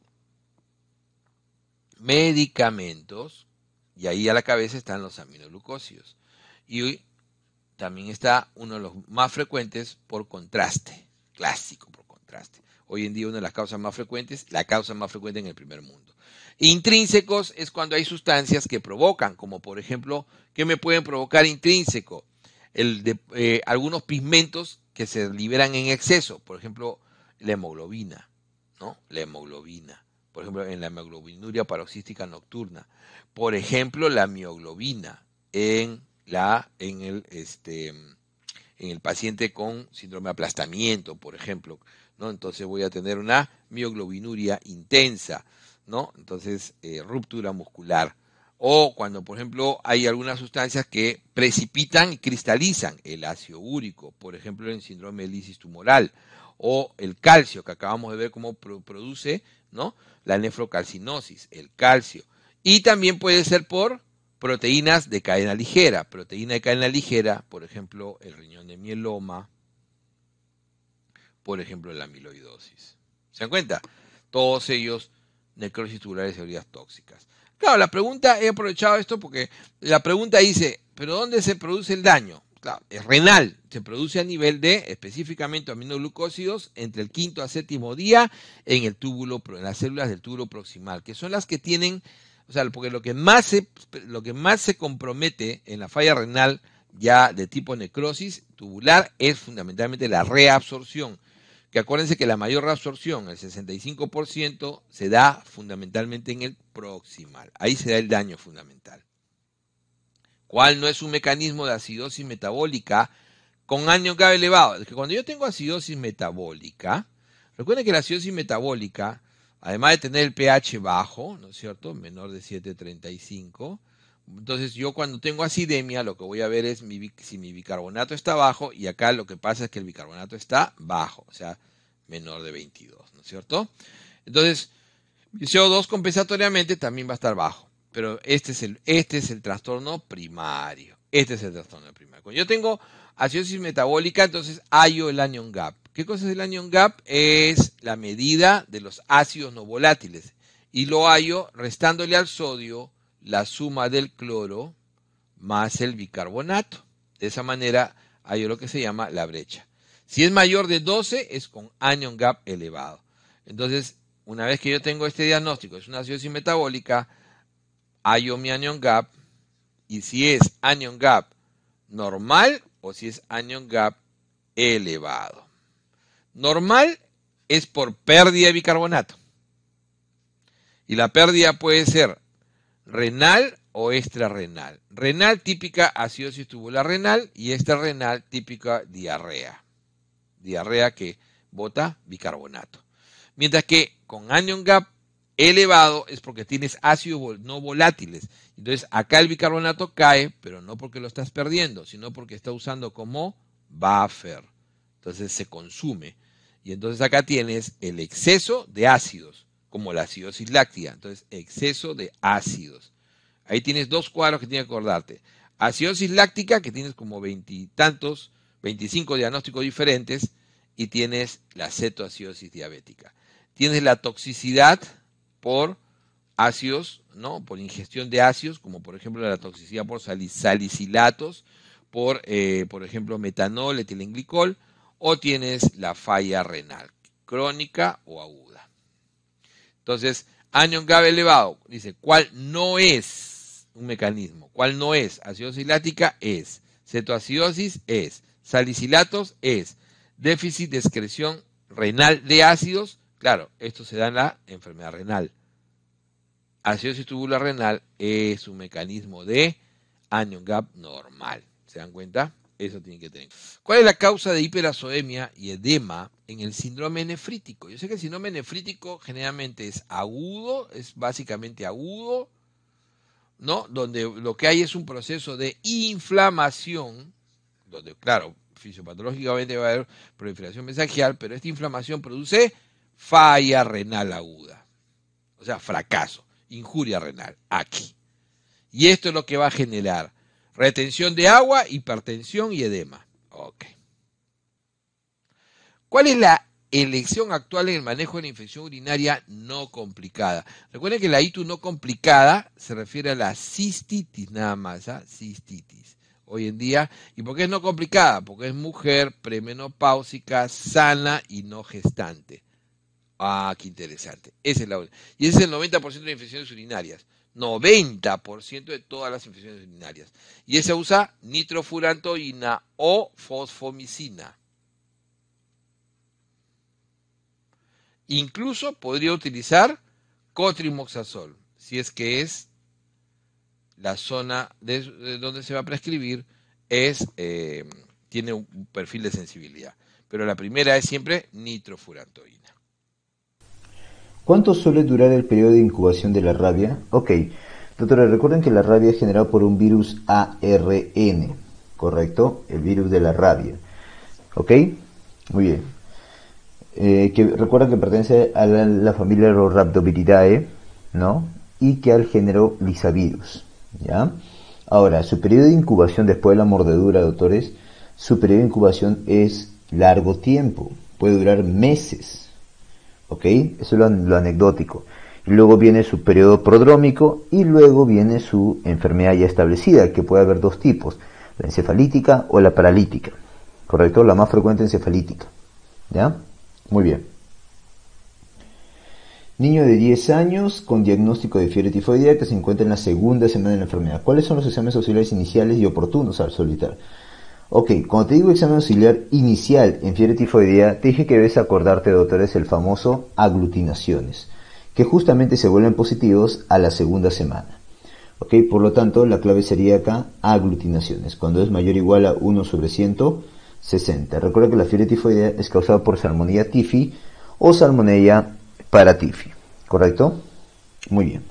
medicamentos, y ahí a la cabeza están los aminoglucósidos. Y hoy también está uno de los más frecuentes por contraste, clásico por contraste. Hoy en día una de las causas más frecuentes, la causa más frecuente en el primer mundo. Intrínsecos es cuando hay sustancias que provocan, como por ejemplo, ¿qué me pueden provocar intrínseco? Algunos pigmentos que se liberan en exceso, por ejemplo, la hemoglobina, ¿no? La hemoglobina, por ejemplo, en la hemoglobinuria paroxística nocturna, por ejemplo, la mioglobina en el paciente con síndrome de aplastamiento, por ejemplo, ¿no? Entonces voy a tener una mioglobinuria intensa, ¿no? Entonces, ruptura muscular. O cuando, por ejemplo, hay algunas sustancias que precipitan y cristalizan, el ácido úrico, por ejemplo, en síndrome de lisis tumoral, o el calcio, que acabamos de ver cómo produce, ¿no? La nefrocalcinosis, el calcio. Y también puede ser por proteínas de cadena ligera. Proteína de cadena ligera, por ejemplo, el riñón de mieloma, por ejemplo, la amiloidosis. ¿Se dan cuenta? Todos ellos necrosis tubulares y heridas tóxicas. Claro, la pregunta, he aprovechado esto porque la pregunta dice, ¿pero dónde se produce el daño? Claro, es renal, se produce a nivel de, específicamente, aminoglucósidos entre el quinto a séptimo día en el túbulo, en las células del túbulo proximal, que son las que tienen, o sea, porque lo que más se compromete en la falla renal ya de tipo necrosis tubular es fundamentalmente la reabsorción. Que acuérdense que la mayor reabsorción, el 65%, se da fundamentalmente en el proximal. Ahí se da el daño fundamental. ¿Cuál no es un mecanismo de acidosis metabólica con anion GAB elevado? Es que cuando yo tengo acidosis metabólica, recuerden que la acidosis metabólica, además de tener el pH bajo, ¿no es cierto?, menor de 7,35, entonces yo cuando tengo acidemia lo que voy a ver es si mi bicarbonato está bajo, y acá lo que pasa es que el bicarbonato está bajo, o sea, menor de 22, ¿no es cierto? Entonces, el CO2 compensatoriamente también va a estar bajo, pero este es el trastorno primario. Este es el trastorno primario. Cuando yo tengo acidosis metabólica, entonces hallo el anion gap. ¿Qué cosa es el anion gap? Es la medida de los ácidos no volátiles, y lo hallo restándole al sodio la suma del cloro más el bicarbonato. De esa manera hay lo que se llama la brecha. Si es mayor de 12 es con anion gap elevado. Entonces, una vez que yo tengo este diagnóstico, es una acidosis metabólica, hallo mi anion gap, y si es anion gap normal o si es anion gap elevado. Normal es por pérdida de bicarbonato. Y la pérdida puede ser renal o extrarrenal. Renal típica acidosis tubular renal y extrarrenal típica diarrea. Diarrea que bota bicarbonato. Mientras que con anion gap elevado es porque tienes ácidos no volátiles. Entonces acá el bicarbonato cae, pero no porque lo estás perdiendo, sino porque está usando como buffer. Entonces se consume. Y entonces acá tienes el exceso de ácidos, como la acidosis láctea. Entonces, exceso de ácidos. Ahí tienes dos cuadros que tienes que acordarte. Acidosis láctica, que tienes como 25 diagnósticos diferentes, y tienes la cetoacidosis diabética. Tienes la toxicidad por ácidos, ¿no? Por ingestión de ácidos, como por ejemplo la toxicidad por salicilatos, por ejemplo metanol, etilenglicol, o tienes la falla renal, crónica o aguda. Entonces, anion GAB elevado, dice, ¿cuál no es un mecanismo? ¿Cuál no es? Acidosis láctica es, cetoacidosis es, salicilatos es, déficit de excreción renal de ácidos, claro, esto se da en la enfermedad renal. Acidosis tubular renal es un mecanismo de anion gap normal. ¿Se dan cuenta? Eso tienen que tener. ¿Cuál es la causa de hiperazoemia y edema en el síndrome nefrítico? Yo sé que el síndrome nefrítico generalmente es agudo, es básicamente agudo, ¿no? Donde lo que hay es un proceso de inflamación, donde, claro, fisiopatológicamente va a haber proliferación mesangial, pero esta inflamación produce falla renal aguda. O sea, fracaso, injuria renal, aquí. Y esto es lo que va a generar retención de agua, hipertensión y edema. Ok. ¿Cuál es la elección actual en el manejo de la infección urinaria no complicada? Recuerden que la ITU no complicada se refiere a la cistitis nada más, ¿ah? Cistitis. Hoy en día, ¿y por qué es no complicada? Porque es mujer premenopáusica, sana y no gestante. Ah, qué interesante. Esa es la única. Y ese es el 90% de infecciones urinarias. 90% de todas las infecciones urinarias. Y esa usa nitrofurantoína o fosfomicina. Incluso podría utilizar cotrimoxazol, si es que es la zona de donde se va a prescribir, tiene un perfil de sensibilidad. Pero la primera es siempre nitrofurantoína. ¿Cuánto suele durar el periodo de incubación de la rabia? Ok, doctora, recuerden que la rabia es generada por un virus ARN, ¿correcto? El virus de la rabia. ¿Ok? Muy bien. Que recuerda que pertenece a la familia Rhabdoviridae, ¿no? Y que al género Lysavirus, ¿ya? Ahora, su periodo de incubación después de la mordedura, doctores, su periodo de incubación es largo tiempo, puede durar meses. ¿Ok? Eso es lo anecdótico. Y luego viene su periodo prodrómico y luego viene su enfermedad ya establecida, que puede haber dos tipos, la encefalítica o la paralítica. ¿Correcto? La más frecuente encefalítica. ¿Ya? Muy bien. Niño de 10 años con diagnóstico de fiebre tifoidea que se encuentra en la segunda semana de la enfermedad. ¿Cuáles son los exámenes auxiliares iniciales y oportunos al solicitar? Ok, cuando te digo examen auxiliar inicial en fiebre tifoidea, te dije que debes acordarte, doctores, el famoso aglutinaciones, que justamente se vuelven positivos a la segunda semana. Ok, por lo tanto, la clave sería acá aglutinaciones, cuando es mayor o igual a 1/160. Recuerda que la fiebre tifoidea es causada por Salmonella typhi o Salmonella paratyphi, ¿correcto? Muy bien.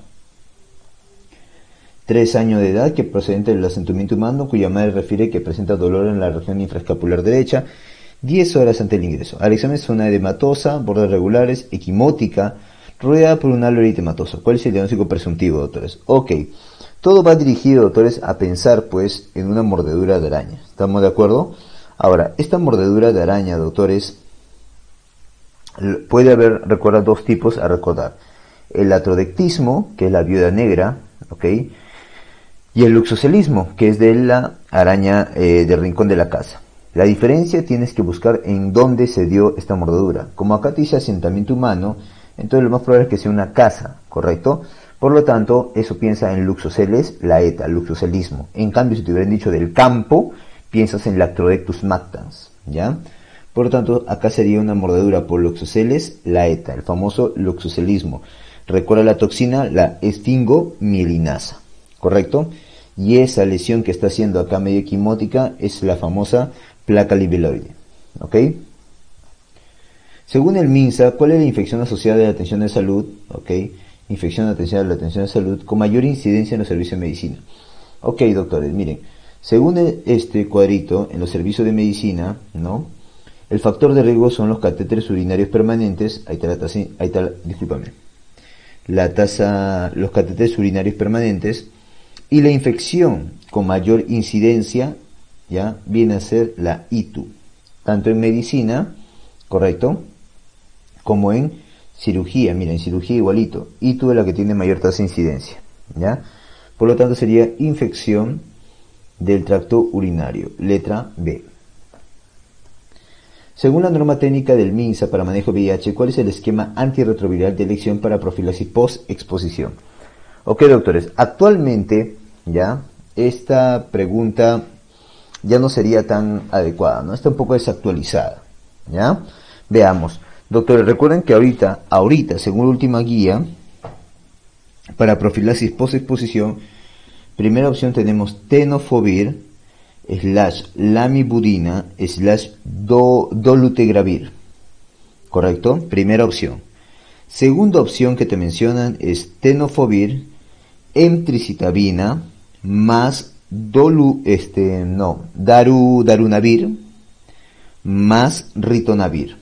3 años de edad, que procedente del asentamiento humano, cuya madre refiere que presenta dolor en la región infraescapular derecha, 10 horas ante el ingreso. Al examen zona edematosa, bordes regulares, equimótica, rodeada por un halo eritematoso. ¿Cuál es el diagnóstico presuntivo, doctores? Ok, todo va dirigido, doctores, a pensar, pues, en una mordedura de araña. ¿Estamos de acuerdo? Ahora, esta mordedura de araña, doctores, puede haber, recuerda, dos tipos a recordar. El atrodectismo, que es la viuda negra, ¿ok? Y el luxocelismo, que es de la araña del rincón de la casa. La diferencia tienes que buscar en dónde se dio esta mordedura. Como acá te dice asentamiento humano, entonces lo más probable es que sea una casa, ¿correcto? Por lo tanto, eso piensa en luxoceles, la ETA, luxocelismo. En cambio, si te hubieran dicho del campo, piensas en Lactrodectus mactans, ¿ya? Por lo tanto, acá sería una mordedura por luxoceles, la ETA, el famoso luxocelismo. Recuerda la toxina, la estingomielinasa, ¿correcto? Y esa lesión que está haciendo acá medio equimótica es la famosa placa libeloide. ¿Ok? Según el MINSA, ¿cuál es la infección asociada a la atención de salud? ¿Ok? Infección asociada a la atención de salud con mayor incidencia en los servicios de medicina. Ok, doctores, miren. Según este cuadrito, en los servicios de medicina, ¿no? El factor de riesgo son los catéteres urinarios permanentes. Ahí está la tasa, discúlpame. La tasa, los catéteres urinarios permanentes. Y la infección con mayor incidencia, ya, viene a ser la ITU, tanto en medicina, correcto, como en cirugía. Mira, en cirugía igualito, ITU es la que tiene mayor tasa de incidencia, ya. Por lo tanto sería infección del tracto urinario, letra B. Según la norma técnica del MINSA para manejo de VIH, ¿cuál es el esquema antirretroviral de elección para profilaxis post-exposición? Ok, doctores, actualmente, ya, esta pregunta ya no sería tan adecuada, ¿no? Está un poco desactualizada, ¿ya? Veamos, Doctores, recuerden que ahorita, según la última guía, para profilaxis post-exposición, primera opción tenemos tenofovir, /lamivudina, dolutegravir. ¿Correcto? Primera opción. Segunda opción que te mencionan es tenofovir, emtricitabina, más darunavir, más ritonavir.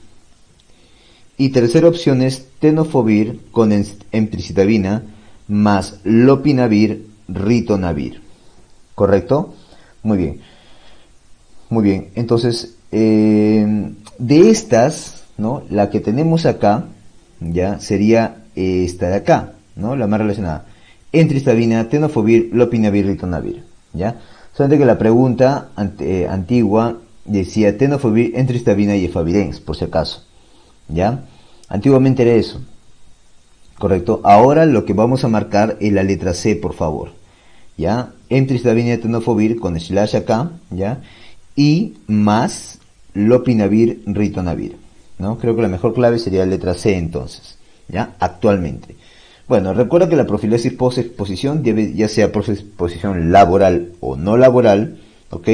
Y tercera opción es tenofovir con emtricitabina, más lopinavir, ritonavir. ¿Correcto? Muy bien. Muy bien. Entonces, de estas, ¿no? La que tenemos acá, ya, sería esta de acá, ¿no? La más relacionada. Emtricitabina, tenofovir, lopinavir, ritonavir, ¿ya? Solamente que la pregunta antigua decía tenofovir, emtricitabina y efavirenz, por si acaso, ¿ya? Antiguamente era eso. Correcto. Ahora lo que vamos a marcar es la letra C, por favor. ¿Ya? Emtricitabina y tenofovir con / acá, ¿ya? Y más lopinavir, ritonavir, ¿no? Creo que la mejor clave sería la letra C entonces, ¿ya? Actualmente. Bueno, recuerda que la profilaxis post-exposición, ya sea post-exposición laboral o no laboral, ¿ok?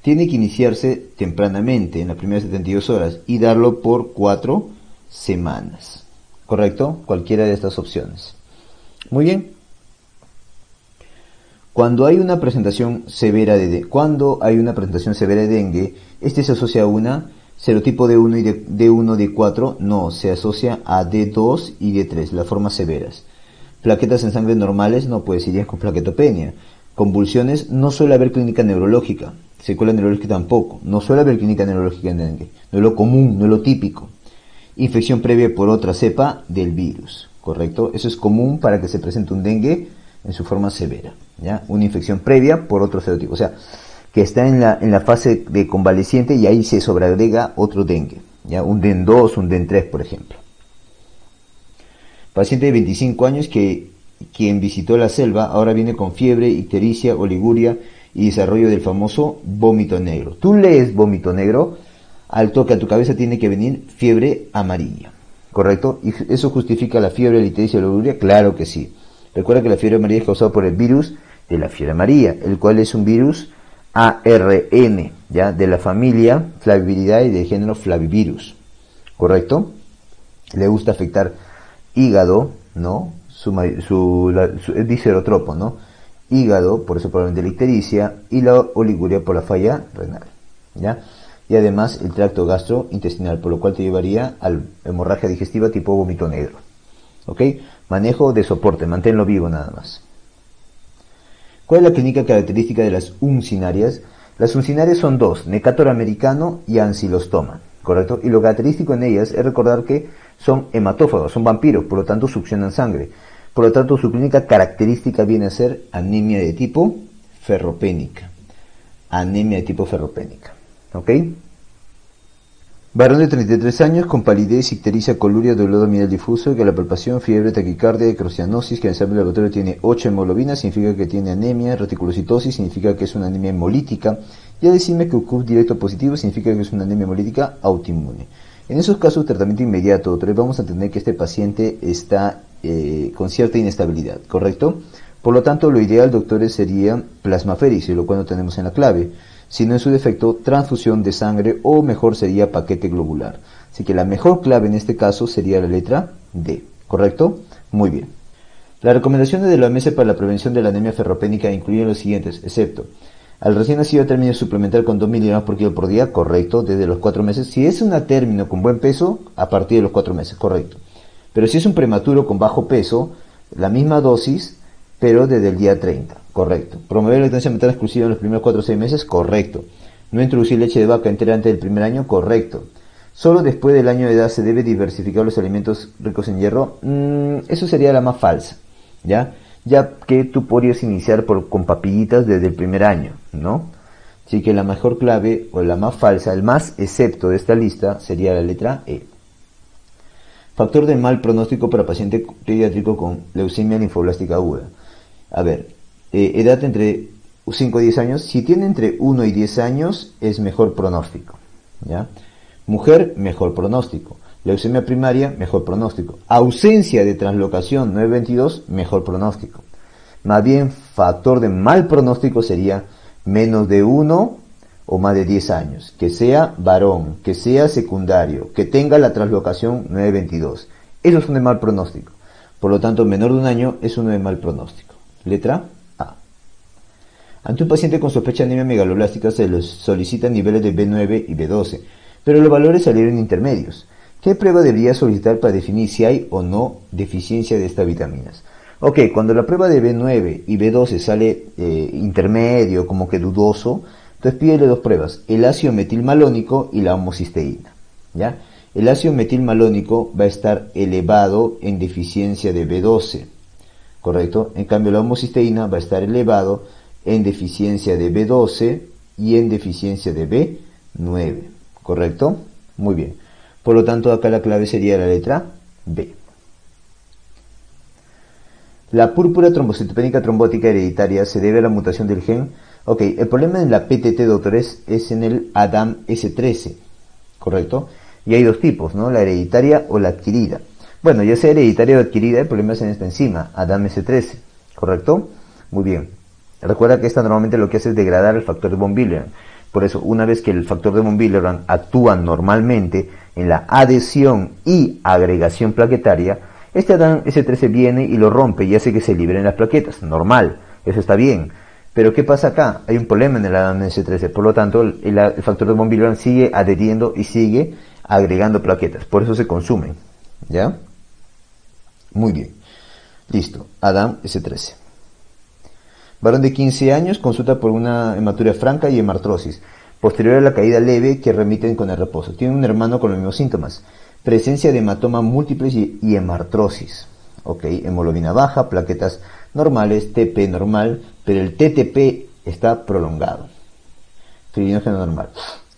Tiene que iniciarse tempranamente, en las primeras 72 horas, y darlo por 4 semanas. ¿Correcto? Cualquiera de estas opciones. Muy bien. Cuando hay una presentación severa de dengue, este se asocia a una serotipo D1 y D1, D4, no, se asocia a D2 y D3, las formas severas. Plaquetas en sangre normales, no, pues irían con plaquetopenia. Convulsiones, no suele haber clínica neurológica. Secuela neurológica tampoco. No suele haber clínica neurológica en dengue. No es lo común, no es lo típico. Infección previa por otra cepa del virus, ¿correcto? Eso es común para que se presente un dengue en su forma severa, ¿ya? Una infección previa por otro serotipo, o sea, que está en la fase de convaleciente y ahí se sobreagrega otro dengue, ¿ya? Un DEN 2, un DEN 3, por ejemplo. Paciente de 25 años quien visitó la selva ahora viene con fiebre, ictericia, oliguria y desarrollo del famoso vómito negro. Tú lees vómito negro, al toque a tu cabeza tiene que venir fiebre amarilla, ¿correcto? ¿Y eso justifica la fiebre, la ictericia y la oliguria? Claro que sí. Recuerda que la fiebre amarilla es causada por el virus de la fiebre amarilla, el cual es un virus ARN, ¿ya? De la familia Flaviviridae y del género Flavivirus, ¿correcto? Le gusta afectar hígado, ¿no? Es viscerotropo, ¿no? Hígado, por eso probablemente la ictericia, y la oliguria por la falla renal, ¿ya? Y además el tracto gastrointestinal, por lo cual te llevaría a hemorragia digestiva tipo vómito negro. ¿Ok? Manejo de soporte, manténlo vivo nada más. ¿Cuál es la clínica característica de las uncinarias? Las uncinarias son dos, Necator americano y ancilostoma, ¿correcto? Y lo característico en ellas es recordar que son hematófagos, son vampiros, por lo tanto succionan sangre. Por lo tanto, su clínica característica viene a ser anemia de tipo ferropénica. Anemia de tipo ferropénica. ¿Ok? Varón de 33 años con palidez, ictericia, coluria, dolor abdominal difuso, que la palpación, fiebre, taquicardia, crocianosis, que en el examen laboratorio tiene 8 hemoglobina, significa que tiene anemia, reticulocitosis, significa que es una anemia hemolítica, y a decirme que UCUP directo positivo significa que es una anemia hemolítica autoinmune. En esos casos, tratamiento inmediato, doctores, vamos a entender que este paciente está con cierta inestabilidad, ¿correcto? Por lo tanto, lo ideal, doctores, sería plasmaféresis, lo cual no tenemos en la clave, sino en su defecto transfusión de sangre o mejor sería paquete globular. Así que la mejor clave en este caso sería la letra D, ¿correcto? Muy bien. Las recomendaciones de la OMS para la prevención de la anemia ferropénica incluyen los siguientes, excepto al recién nacido a término suplementar con 2 miligramos por kilo por día, correcto, desde los 4 meses. Si es una término con buen peso, a partir de los 4 meses, correcto. Pero si es un prematuro con bajo peso, la misma dosis, pero desde el día 30, correcto. Promover la lactancia materna exclusiva en los primeros 4 o 6 meses, correcto. No introducir leche de vaca entera antes del primer año, correcto. Solo después del año de edad se debe diversificar los alimentos ricos en hierro, eso sería la más falsa, ¿ya? Ya que tú podrías iniciar con papillitas desde el primer año, ¿no? Así que la mejor clave, o la más falsa, el más excepto de esta lista, sería la letra E. Factor de mal pronóstico para paciente pediátrico con leucemia linfoblástica aguda. A ver, edad entre 5 y 10 años. Si tiene entre 1 y 10 años, es mejor pronóstico, ¿ya? Mujer, mejor pronóstico. Leucemia primaria, mejor pronóstico. Ausencia de translocación 922, mejor pronóstico. Más bien, factor de mal pronóstico sería menos de 1 o más de 10 años. Que sea varón, que sea secundario, que tenga la translocación 922. Esos son de mal pronóstico. Por lo tanto, menor de un año es uno de mal pronóstico. Letra A. Ante un paciente con sospecha de anemia megaloblástica se les solicitan niveles de B9 y B12, pero los valores salieron intermedios. ¿Qué prueba debería solicitar para definir si hay o no deficiencia de estas vitaminas? Ok, cuando la prueba de B9 y B12 sale intermedio, como que dudoso, entonces pídele dos pruebas, el ácido metilmalónico y la homocisteína. ¿Ya? El ácido metilmalónico va a estar elevado en deficiencia de B12, ¿correcto? En cambio la homocisteína va a estar elevado en deficiencia de B12 y en deficiencia de B9, ¿correcto? Muy bien. Por lo tanto, acá la clave sería la letra B. La púrpura trombocitopénica trombótica hereditaria se debe a la mutación del gen. Ok, el problema en la PTT, doctores, es en el ADAMS13, ¿correcto? Y hay dos tipos, ¿no? La hereditaria o la adquirida. Bueno, ya sea hereditaria o adquirida, el problema es en esta enzima, ADAMS13, ¿correcto? Muy bien. Recuerda que esta normalmente lo que hace es degradar el factor de von Willebrand. Por eso, una vez que el factor de von Willebrand actúa normalmente en la adhesión y agregación plaquetaria, este ADAM S13 viene y lo rompe y hace que se liberen las plaquetas. Normal, eso está bien. Pero ¿qué pasa acá? Hay un problema en el ADAM S13. Por lo tanto, el factor de von Willebrand sigue adheriendo y sigue agregando plaquetas. Por eso se consumen. ¿Ya? Muy bien. Listo. ADAM S13. Varón de 15 años, consulta por una hematuria franca y hemartrosis, posterior a la caída leve que remiten con el reposo. Tiene un hermano con los mismos síntomas. Presencia de hematoma múltiples y hemartrosis. Ok, hemoglobina baja, plaquetas normales, TP normal, pero el TTP está prolongado. Fibrinógeno normal.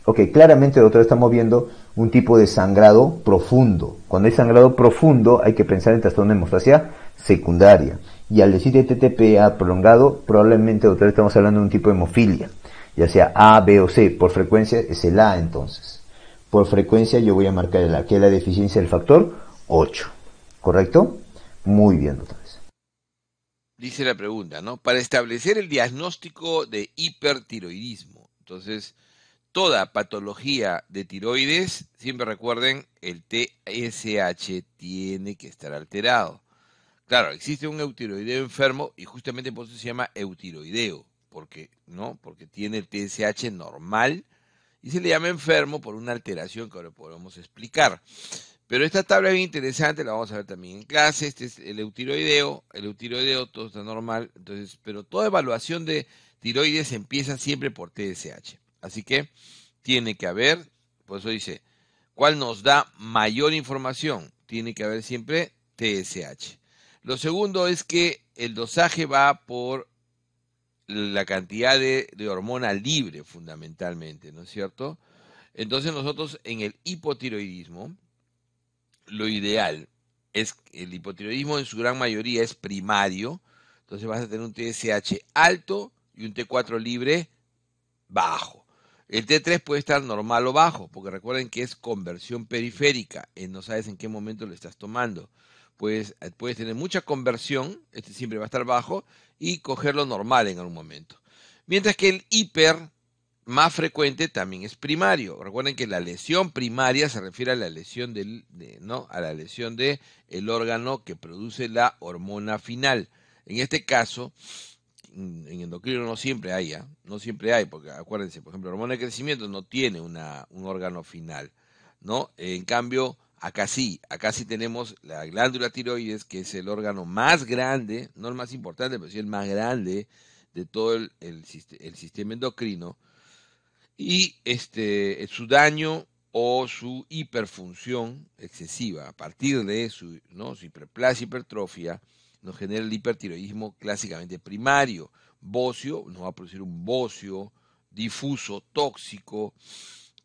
Ok, claramente, doctor, estamos viendo un tipo de sangrado profundo. Cuando hay sangrado profundo, hay que pensar en trastorno de hemostasia secundaria. Y al decir TTPA prolongado, probablemente, doctor, estamos hablando de un tipo de hemofilia, ya sea A, B o C. Por frecuencia es el A, entonces. Por frecuencia yo voy a marcar el A, que es la deficiencia del factor 8. ¿Correcto? Muy bien, doctores. Dice la pregunta, ¿no? Para establecer el diagnóstico de hipertiroidismo. Entonces, toda patología de tiroides, siempre recuerden, el TSH tiene que estar alterado. Claro, existe un eutiroideo enfermo y justamente por eso se llama eutiroideo, porque tiene el TSH normal y se le llama enfermo por una alteración que ahora podemos explicar. Pero esta tabla es bien interesante, la vamos a ver también en clase. Este es el eutiroideo todo está normal, entonces, pero toda evaluación de tiroides empieza siempre por TSH. Así que tiene que haber, por eso dice, ¿cuál nos da mayor información? Tiene que haber siempre TSH. Lo segundo es que el dosaje va por la cantidad de hormona libre, fundamentalmente, ¿no es cierto? Entonces nosotros en el hipotiroidismo, lo ideal es que el hipotiroidismo en su gran mayoría es primario, entonces vas a tener un TSH alto y un T4 libre bajo. El T3 puede estar normal o bajo, porque recuerden que es conversión periférica, no sabes en qué momento lo estás tomando. Puedes tener mucha conversión, este siempre va a estar bajo, y cogerlo normal en algún momento. Mientras que el hiper más frecuente también es primario. Recuerden que la lesión primaria se refiere a la lesión a la lesión de el órgano que produce la hormona final. En este caso, en endocrino no siempre hay, no siempre hay, porque acuérdense, por ejemplo, la hormona de crecimiento no tiene un órgano final, ¿no? En cambio, acá sí tenemos la glándula tiroides, que es el órgano más grande, no el más importante, pero sí el más grande de todo el sistema endocrino, y su daño o su hiperfunción excesiva, a partir de su hiperplasia, hipertrofia, nos genera el hipertiroidismo clásicamente primario. Bocio, nos va a producir un bocio difuso, tóxico.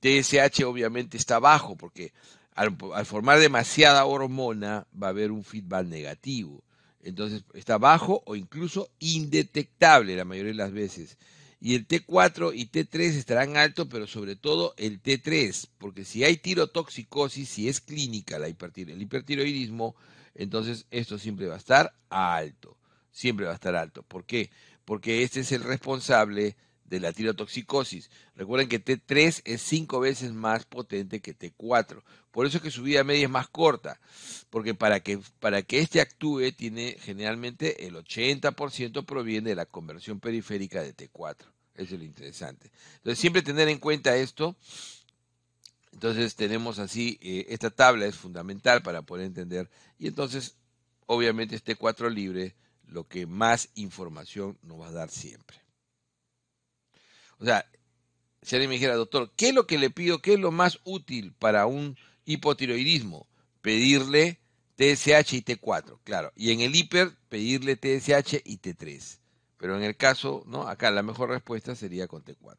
TSH obviamente está bajo, porque al formar demasiada hormona va a haber un feedback negativo. Entonces está bajo o incluso indetectable la mayoría de las veces. Y el T4 y T3 estarán altos, pero sobre todo el T3, porque si hay tirotoxicosis, si es clínica el hipertiroidismo, entonces esto siempre va a estar alto, siempre va a estar alto. ¿Por qué? Porque este es el responsable de la tirotoxicosis. Recuerden que T3 es 5 veces más potente que T4. Por eso es que su vida media es más corta, porque para que este actúe, tiene generalmente el 80% proviene de la conversión periférica de T4. Eso es lo interesante. Entonces, siempre tener en cuenta esto. Entonces, tenemos así, esta tabla es fundamental para poder entender. Y entonces, obviamente, este T4 libre, lo que más información nos va a dar siempre. O sea, si alguien me dijera, doctor, ¿qué es lo que le pido? ¿Qué es lo más útil para un hipotiroidismo? Pedirle TSH y T4, claro. Y en el hiper, pedirle TSH y T3. Pero en el caso, ¿no? Acá la mejor respuesta sería con T4.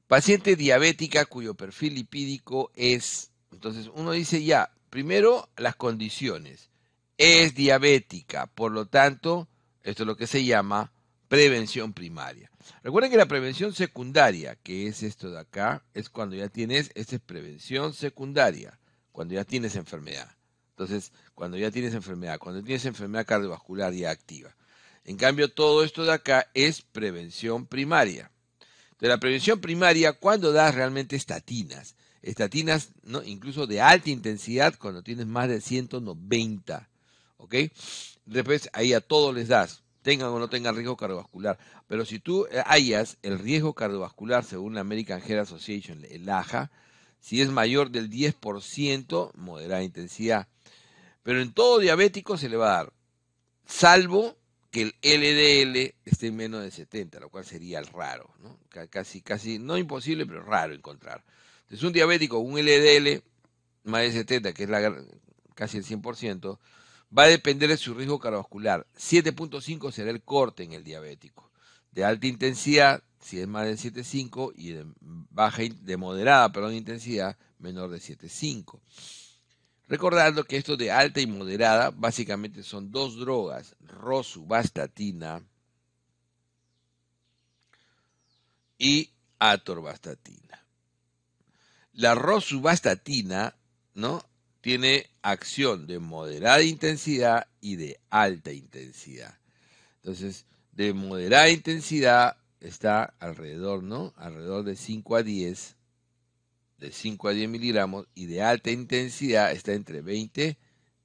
Paciente diabética cuyo perfil lipídico es... Entonces uno dice ya, primero las condiciones. Es diabética, por lo tanto, esto es lo que se llama prevención primaria. Recuerden que la prevención secundaria, que es esto de acá, es cuando ya tienes, esta es prevención secundaria, cuando ya tienes enfermedad. Entonces, cuando ya tienes enfermedad, cuando tienes enfermedad cardiovascular ya activa. En cambio, todo esto de acá es prevención primaria. De la prevención primaria, ¿cuándo das realmente estatinas? Estatinas, ¿no? Incluso de alta intensidad, cuando tienes más de 190, ¿ok? Después ahí a todos les das, tengan o no tengan riesgo cardiovascular. Pero si tú hallas el riesgo cardiovascular, según la American Heart Association, el AHA, si es mayor del 10%, moderada intensidad. Pero en todo diabético se le va a dar, salvo que el LDL esté en menos de 70, lo cual sería raro, ¿no? Casi, no imposible, pero raro encontrar. Entonces, un diabético con un LDL más de 70, que es casi el 100%, va a depender de su riesgo cardiovascular. 7.5 será el corte en el diabético. De alta intensidad, si es más de 7.5, y de moderada, intensidad, menor de 7.5. Recordando que esto de alta y moderada básicamente son dos drogas, rosuvastatina y atorvastatina. La rosuvastatina, ¿no?, tiene acción de moderada intensidad y de alta intensidad. Entonces, de moderada intensidad está alrededor, ¿no?, alrededor de 5 a 10 miligramos, y de alta intensidad está entre 20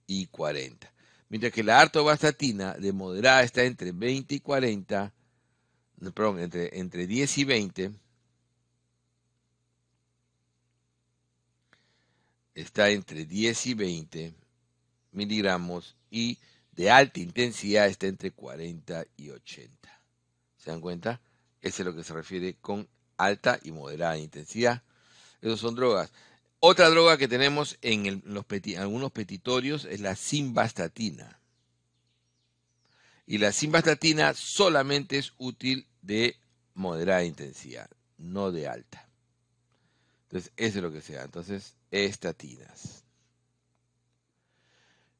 y 40. Mientras que la atorvastatina de moderada está entre 20 y 40, perdón, entre 10 y 20, está entre 10 y 20 miligramos, y de alta intensidad está entre 40 y 80. ¿Se dan cuenta? Eso es lo que se refiere con alta y moderada intensidad. Esas son drogas. Otra droga que tenemos en algunos petitorios es la simvastatina. Y la simvastatina solamente es útil de moderada intensidad, no de alta. Entonces, eso es lo que se da. Entonces, estatinas.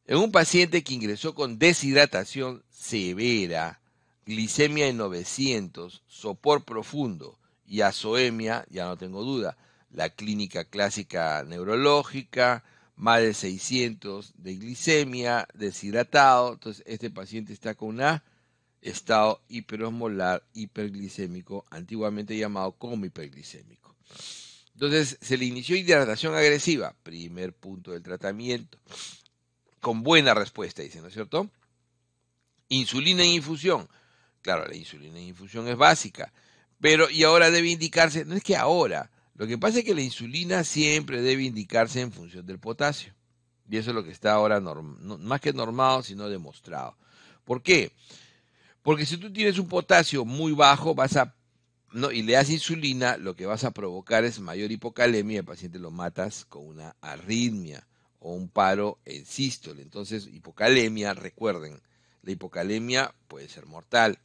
En un paciente que ingresó con deshidratación severa, glicemia en 900, sopor profundo y azoemia, ya no tengo duda, la clínica clásica neurológica, más de 600 de glicemia, deshidratado. Entonces, este paciente está con un estado hiperosmolar, hiperglicémico, antiguamente llamado como hiperglicémico. Entonces, se le inició hidratación agresiva, primer punto del tratamiento, con buena respuesta, dicen, ¿no es cierto? Insulina en infusión. Claro, la insulina en infusión es básica, pero y ahora debe indicarse, no es que ahora, lo que pasa es que la insulina siempre debe indicarse en función del potasio. Y eso es lo que está ahora, más que normado, sino demostrado. ¿Por qué? Porque si tú tienes un potasio muy bajo, y le das insulina, lo que vas a provocar es mayor hipocalemia, el paciente lo matas con una arritmia o un paro en sístole. Entonces, hipocalemia, recuerden, la hipocalemia puede ser mortal.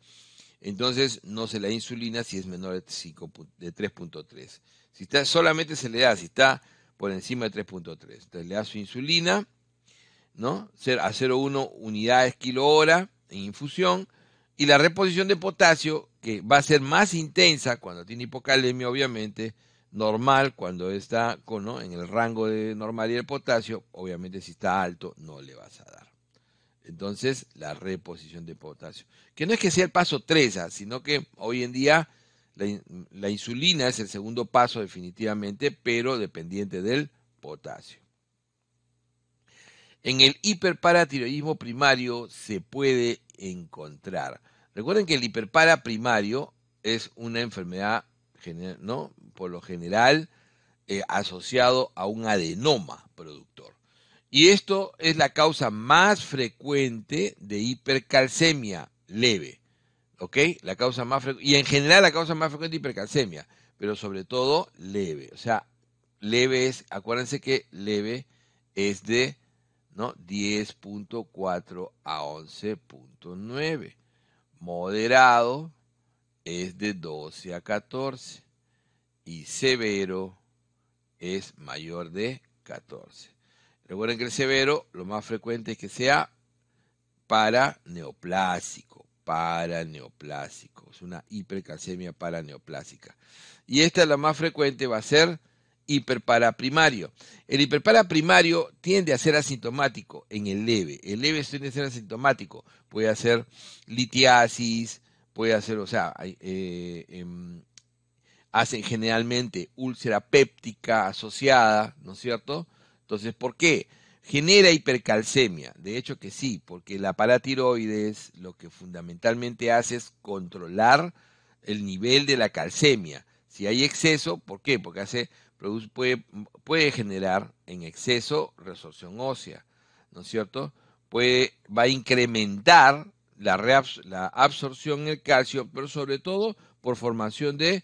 Entonces, no se le da insulina si es menor de 3.3. Si está, solamente se le da si está por encima de 3.3. Entonces, le da su insulina, ¿no?, a 0,1 unidades kilo hora en infusión, Y la reposición de potasio, que va a ser más intensa cuando tiene hipocalemia, obviamente, normal cuando está ¿no? en el rango de normalidad del potasio, obviamente si está alto no le vas a dar. Entonces, la reposición de potasio. Que no es que sea el paso 3, sino que hoy en día la insulina es el segundo paso definitivamente, pero dependiente del potasio. En el hiperparatiroidismo primario se puede encontrar. Recuerden que el hiperpara primario es una enfermedad, ¿no? Por lo general asociado a un adenoma productor. Y esto es la causa más frecuente de hipercalcemia leve. ¿Ok? La causa más y en general la causa más frecuente de hipercalcemia, pero sobre todo leve. O sea, leve es, acuérdense que leve es de ¿no? 10.4 a 11.9. Moderado es de 12 a 14. Y severo es mayor de 14. Recuerden que el severo lo más frecuente es que sea paraneoplásico. Es una hipercalcemia paraneoplásica. Y esta es la más frecuente, va a ser hiperparaprimario. El hiperparaprimario tiende a ser asintomático en el leve. El leve tiende a ser asintomático. Puede hacer litiasis, puede hacer, o sea, hacen generalmente úlcera péptica asociada, ¿no es cierto? Entonces, ¿por qué? Genera hipercalcemia. De hecho que sí, porque la paratiroides lo que fundamentalmente hace es controlar el nivel de la calcemia. Si hay exceso, ¿por qué? Porque puede generar en exceso resorción ósea, ¿no es cierto? Va a incrementar la absorción en el calcio, pero sobre todo por formación de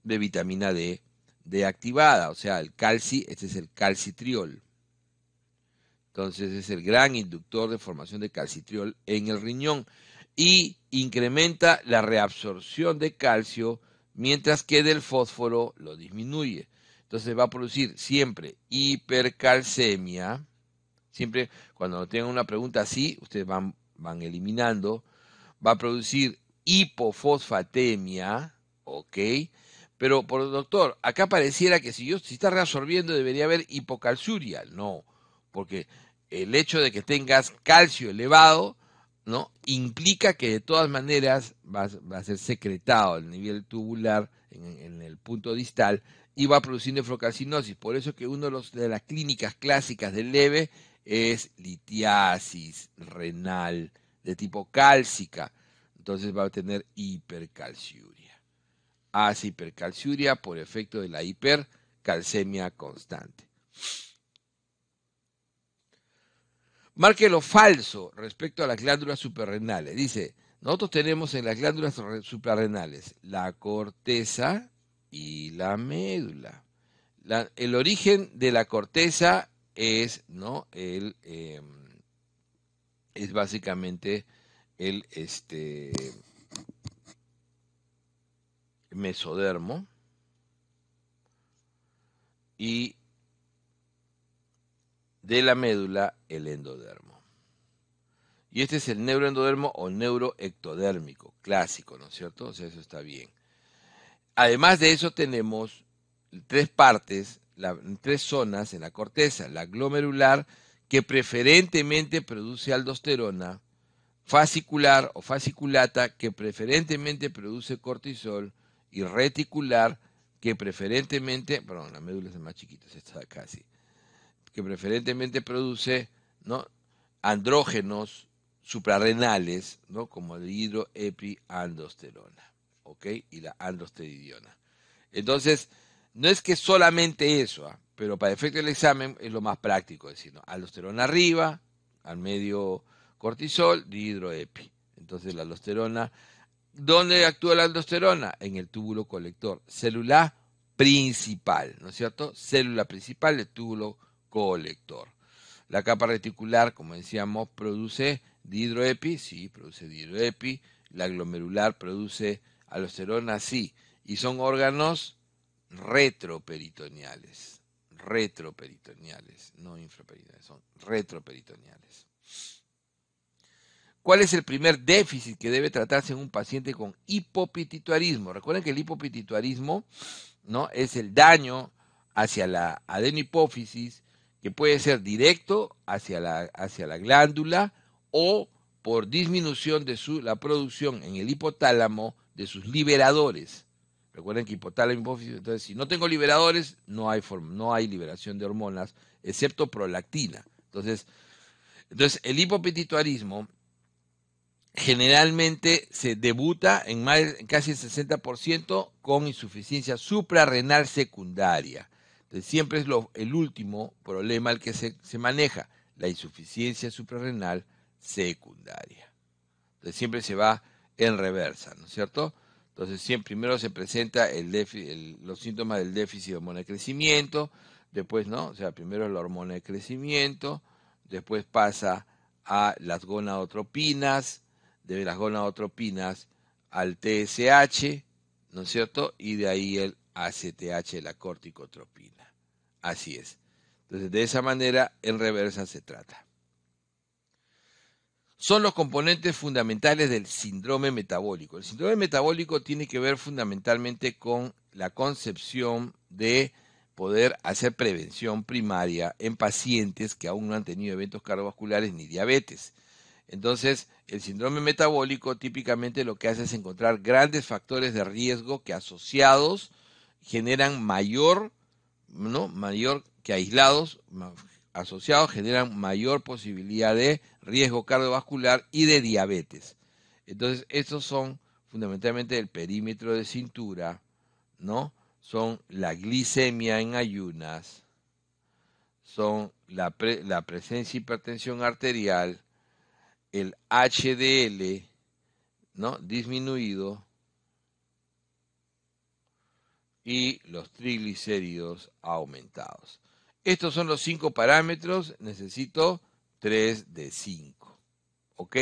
vitamina D activada, o sea, el calci, este es el calcitriol. Entonces es el gran inductor de formación de calcitriol en el riñón y incrementa la reabsorción de calcio, mientras que del fósforo lo disminuye. Entonces va a producir siempre hipercalcemia. Siempre cuando tengan una pregunta así, ustedes van eliminando. Va a producir hipofosfatemia, ¿ok? Pero, doctor, acá pareciera que si está reabsorbiendo debería haber hipocalciuria. No, porque el hecho de que tengas calcio elevado, ¿no? Implica que de todas maneras va a ser secretado a nivel tubular, en el punto distal, y va a producir nefrocalcinosis. Por eso que una de las clínicas clásicas del leve es litiasis renal de tipo cálcica. Entonces va a tener hipercalciuria. Hace hipercalciuria por efecto de la hipercalcemia constante. Marque lo falso respecto a las glándulas suprarrenales. Dice, nosotros tenemos en las glándulas suprarrenales la corteza y la médula. El origen de la corteza es, ¿no? Es básicamente el mesodermo y de la médula el endodermo. Y este es el neuroendodermo o neuroectodérmico, clásico, ¿no es cierto? O sea, eso está bien. Además de eso tenemos tres partes, tres zonas en la corteza. La glomerular, que preferentemente produce aldosterona, fascicular o fasciculata, que preferentemente produce cortisol, y reticular, que preferentemente, perdón, la médula es más chiquita, esta de acá, sí, que preferentemente produce, ¿no? Andrógenos suprarrenales, ¿no? Como el hidroepiandosterona, ¿ok? Y la androstenediona. Entonces, no es que solamente eso, pero para efecto del examen es lo más práctico decir, ¿no? Aldosterona arriba, al medio cortisol, dihidroepi. Entonces la aldosterona, ¿dónde actúa la aldosterona? En el túbulo colector, célula principal, ¿no es cierto? Célula principal del túbulo colector. La capa reticular, como decíamos, produce dihidroepi, sí, produce dihidroepi. La glomerular produce aldosterona, sí. Y son órganos retroperitoneales, no infraperitoneales, son retroperitoneales. ¿Cuál es el primer déficit que debe tratarse en un paciente con hipopituitarismo? Recuerden que el hipopituitarismo, ¿no?, es el daño hacia la adenohipófisis, que puede ser directo hacia la glándula o por disminución de la producción en el hipotálamo de sus liberadores. Recuerden que hipotálamo, hipófisis, entonces si no tengo liberadores, no hay liberación de hormonas, excepto prolactina. Entonces el hipopituitarismo generalmente se debuta en casi el 60% con insuficiencia suprarrenal secundaria. Entonces siempre es el último problema el que se maneja, la insuficiencia suprarrenal secundaria. Entonces siempre se va en reversa, ¿no es cierto? Entonces primero se presenta los síntomas del déficit de hormona de crecimiento, después, ¿no? O sea, primero es la hormona de crecimiento, después pasa a las gonadotropinas, de las gonadotropinas al TSH, ¿no es cierto? Y de ahí el ACTH, la corticotropina. Así es. Entonces, de esa manera, en reversa se trata. Son los componentes fundamentales del síndrome metabólico. El síndrome metabólico tiene que ver fundamentalmente con la concepción de poder hacer prevención primaria en pacientes que aún no han tenido eventos cardiovasculares ni diabetes. Entonces, el síndrome metabólico típicamente lo que hace es encontrar grandes factores de riesgo que asociados generan mayor que aislados, asociados generan mayor posibilidad de riesgo cardiovascular y de diabetes. Entonces, estos son fundamentalmente el perímetro de cintura, ¿no? Son la glicemia en ayunas, son la presencia de hipertensión arterial, el HDL, ¿no?, disminuido, y los triglicéridos aumentados. Estos son los 5 parámetros, necesito 3 de 5. ¿Ok?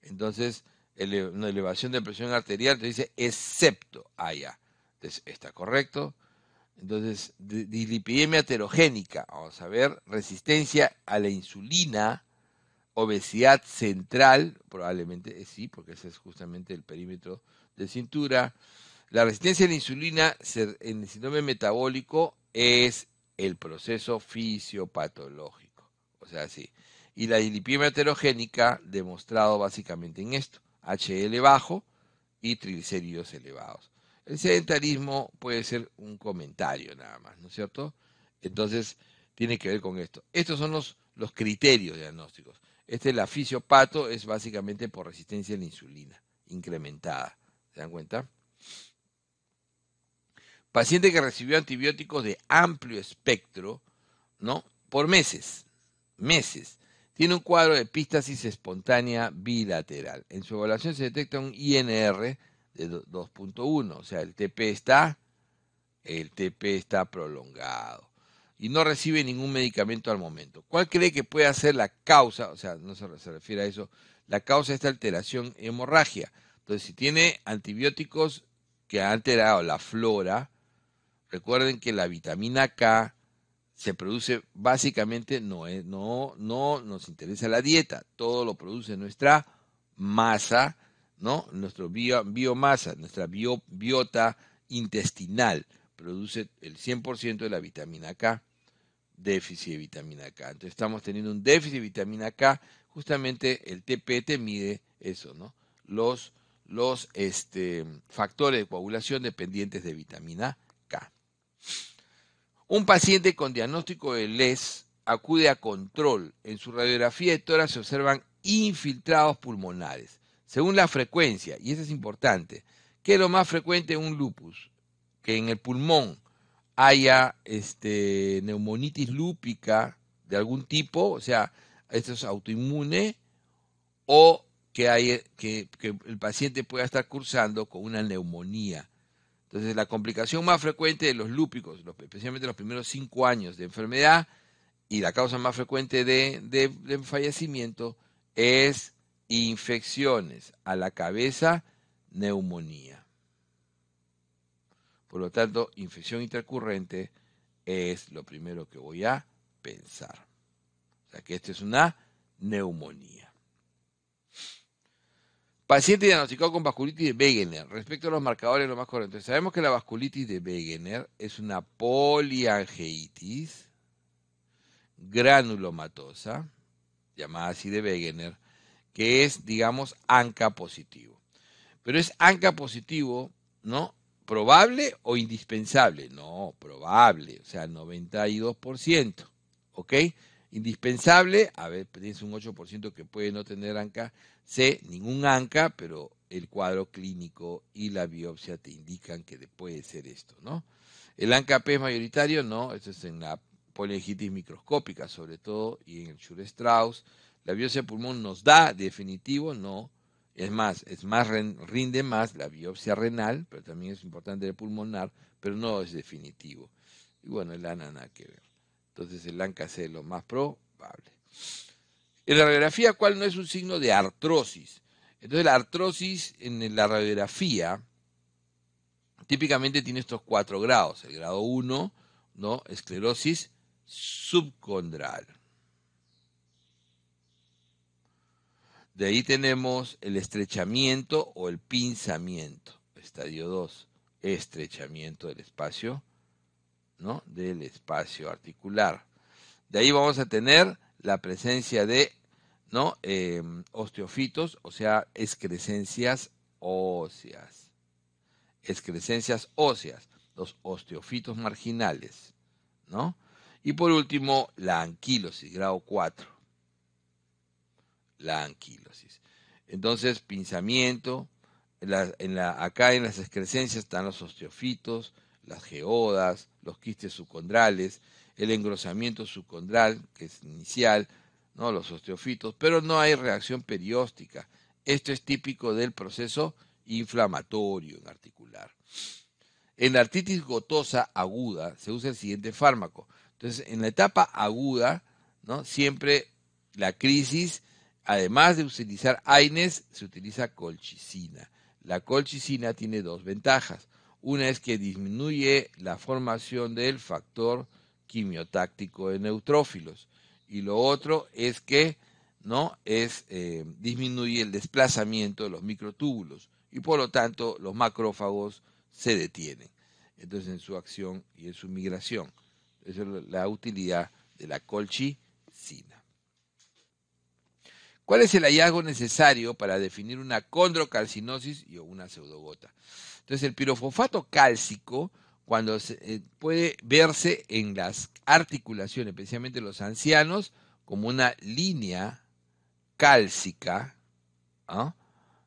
Entonces, una elevación de presión arterial te dice excepto allá. Entonces, está correcto. Entonces, dislipidemia heterogénica, vamos a ver, resistencia a la insulina, obesidad central, probablemente sí, porque ese es justamente el perímetro de cintura. La resistencia a la insulina en el síndrome metabólico es el proceso fisiopatológico. O sea, sí. Y la dislipidemia heterogénica demostrado básicamente en esto. HL bajo y triglicéridos elevados. El sedentarismo puede ser un comentario nada más, ¿no es cierto? Entonces, tiene que ver con esto. Estos son los criterios diagnósticos. La fisiopato es básicamente por resistencia a la insulina incrementada. ¿Se dan cuenta? Paciente que recibió antibióticos de amplio espectro, ¿no?, por meses. Tiene un cuadro de epístasis espontánea bilateral. En su evaluación se detecta un INR de 2.1, o sea, el TP está prolongado. Y no recibe ningún medicamento al momento. ¿Cuál cree que puede ser la causa? O sea, no se refiere a eso. La causa de esta alteración hemorragia. Entonces, si tiene antibióticos que han alterado la flora, recuerden que la vitamina K se produce básicamente, no nos interesa la dieta, todo lo produce nuestra masa, ¿no? Nuestra biomasa, nuestra biota intestinal, produce el 100% de la vitamina K, déficit de vitamina K. Entonces estamos teniendo un déficit de vitamina K, justamente el TP te mide eso, ¿no? Los factores de coagulación dependientes de vitamina K. Un paciente con diagnóstico de LES acude a control. En su radiografía de tórax se observan infiltrados pulmonares. Según la frecuencia, y eso es importante, ¿qué es lo más frecuente en un lupus? Que en el pulmón haya neumonitis lúpica de algún tipo, o sea, esto es autoinmune, o que el paciente pueda estar cursando con una neumonía. Entonces, la complicación más frecuente de los lúpicos, especialmente los primeros 5 años de enfermedad, y la causa más frecuente de fallecimiento es infecciones a la cabeza, neumonía. Por lo tanto, infección intercurrente es lo primero que voy a pensar. O sea que esto es una neumonía. Paciente diagnosticado con vasculitis de Wegener. Respecto a los marcadores, lo más correcto. Sabemos que la vasculitis de Wegener es una poliangeitis granulomatosa, llamada así de Wegener, que es, digamos, ANCA positivo. Pero es ANCA positivo, ¿no? ¿Probable o indispensable? No, probable, o sea, 92%, ¿ok? Indispensable, a ver, tienes un 8% que puede no tener ANCA. C, ningún ANCA, pero el cuadro clínico y la biopsia te indican que puede ser esto, ¿no? El ANCA-P es mayoritario, no, esto es en la poliangitis microscópica sobre todo, y en el Schur-Strauss. La biopsia de pulmón nos da definitivo, no. Es más, rinde más la biopsia renal, pero también es importante el pulmonar, pero no es definitivo. Y bueno, el ANA nada que ver. Entonces el ANCA-C es lo más probable. En la radiografía, ¿cuál no es un signo de artrosis? Entonces la artrosis en la radiografía típicamente tiene estos 4 grados. El grado 1, ¿no? Esclerosis subcondral. De ahí tenemos el estrechamiento o el pinzamiento. Estadio 2, estrechamiento del espacio, ¿no? Del espacio articular. De ahí vamos a tener la presencia de, ¿no? Osteofitos, o sea, excrescencias óseas. Excrescencias óseas, los osteofitos marginales, ¿no? Y por último, la anquilosis, grado 4. La anquilosis. Entonces, pinzamiento, acá en las excrescencias están los osteofitos, las geodas, los quistes subcondrales, el engrosamiento subcondral, que es inicial, ¿no? Los osteofitos, pero no hay reacción perióstica. Esto es típico del proceso inflamatorio en articular. En la artritis gotosa aguda se usa el siguiente fármaco. Entonces, en la etapa aguda, ¿no? Siempre la crisis, además de utilizar AINES, se utiliza colchicina. La colchicina tiene 2 ventajas. Una es que disminuye la formación del factor quimiotáctico de neutrófilos. Y lo otro es que, ¿no? Disminuye el desplazamiento de los microtúbulos. Y por lo tanto, los macrófagos se detienen. Entonces, en su acción y en su migración. Esa es la utilidad de la colchicina. ¿Cuál es el hallazgo necesario para definir una condrocalcinosis o una pseudogota? Entonces, el pirofosfato cálcico, cuando puede verse en las articulaciones, especialmente en los ancianos, como una línea cálcica, ¿ah?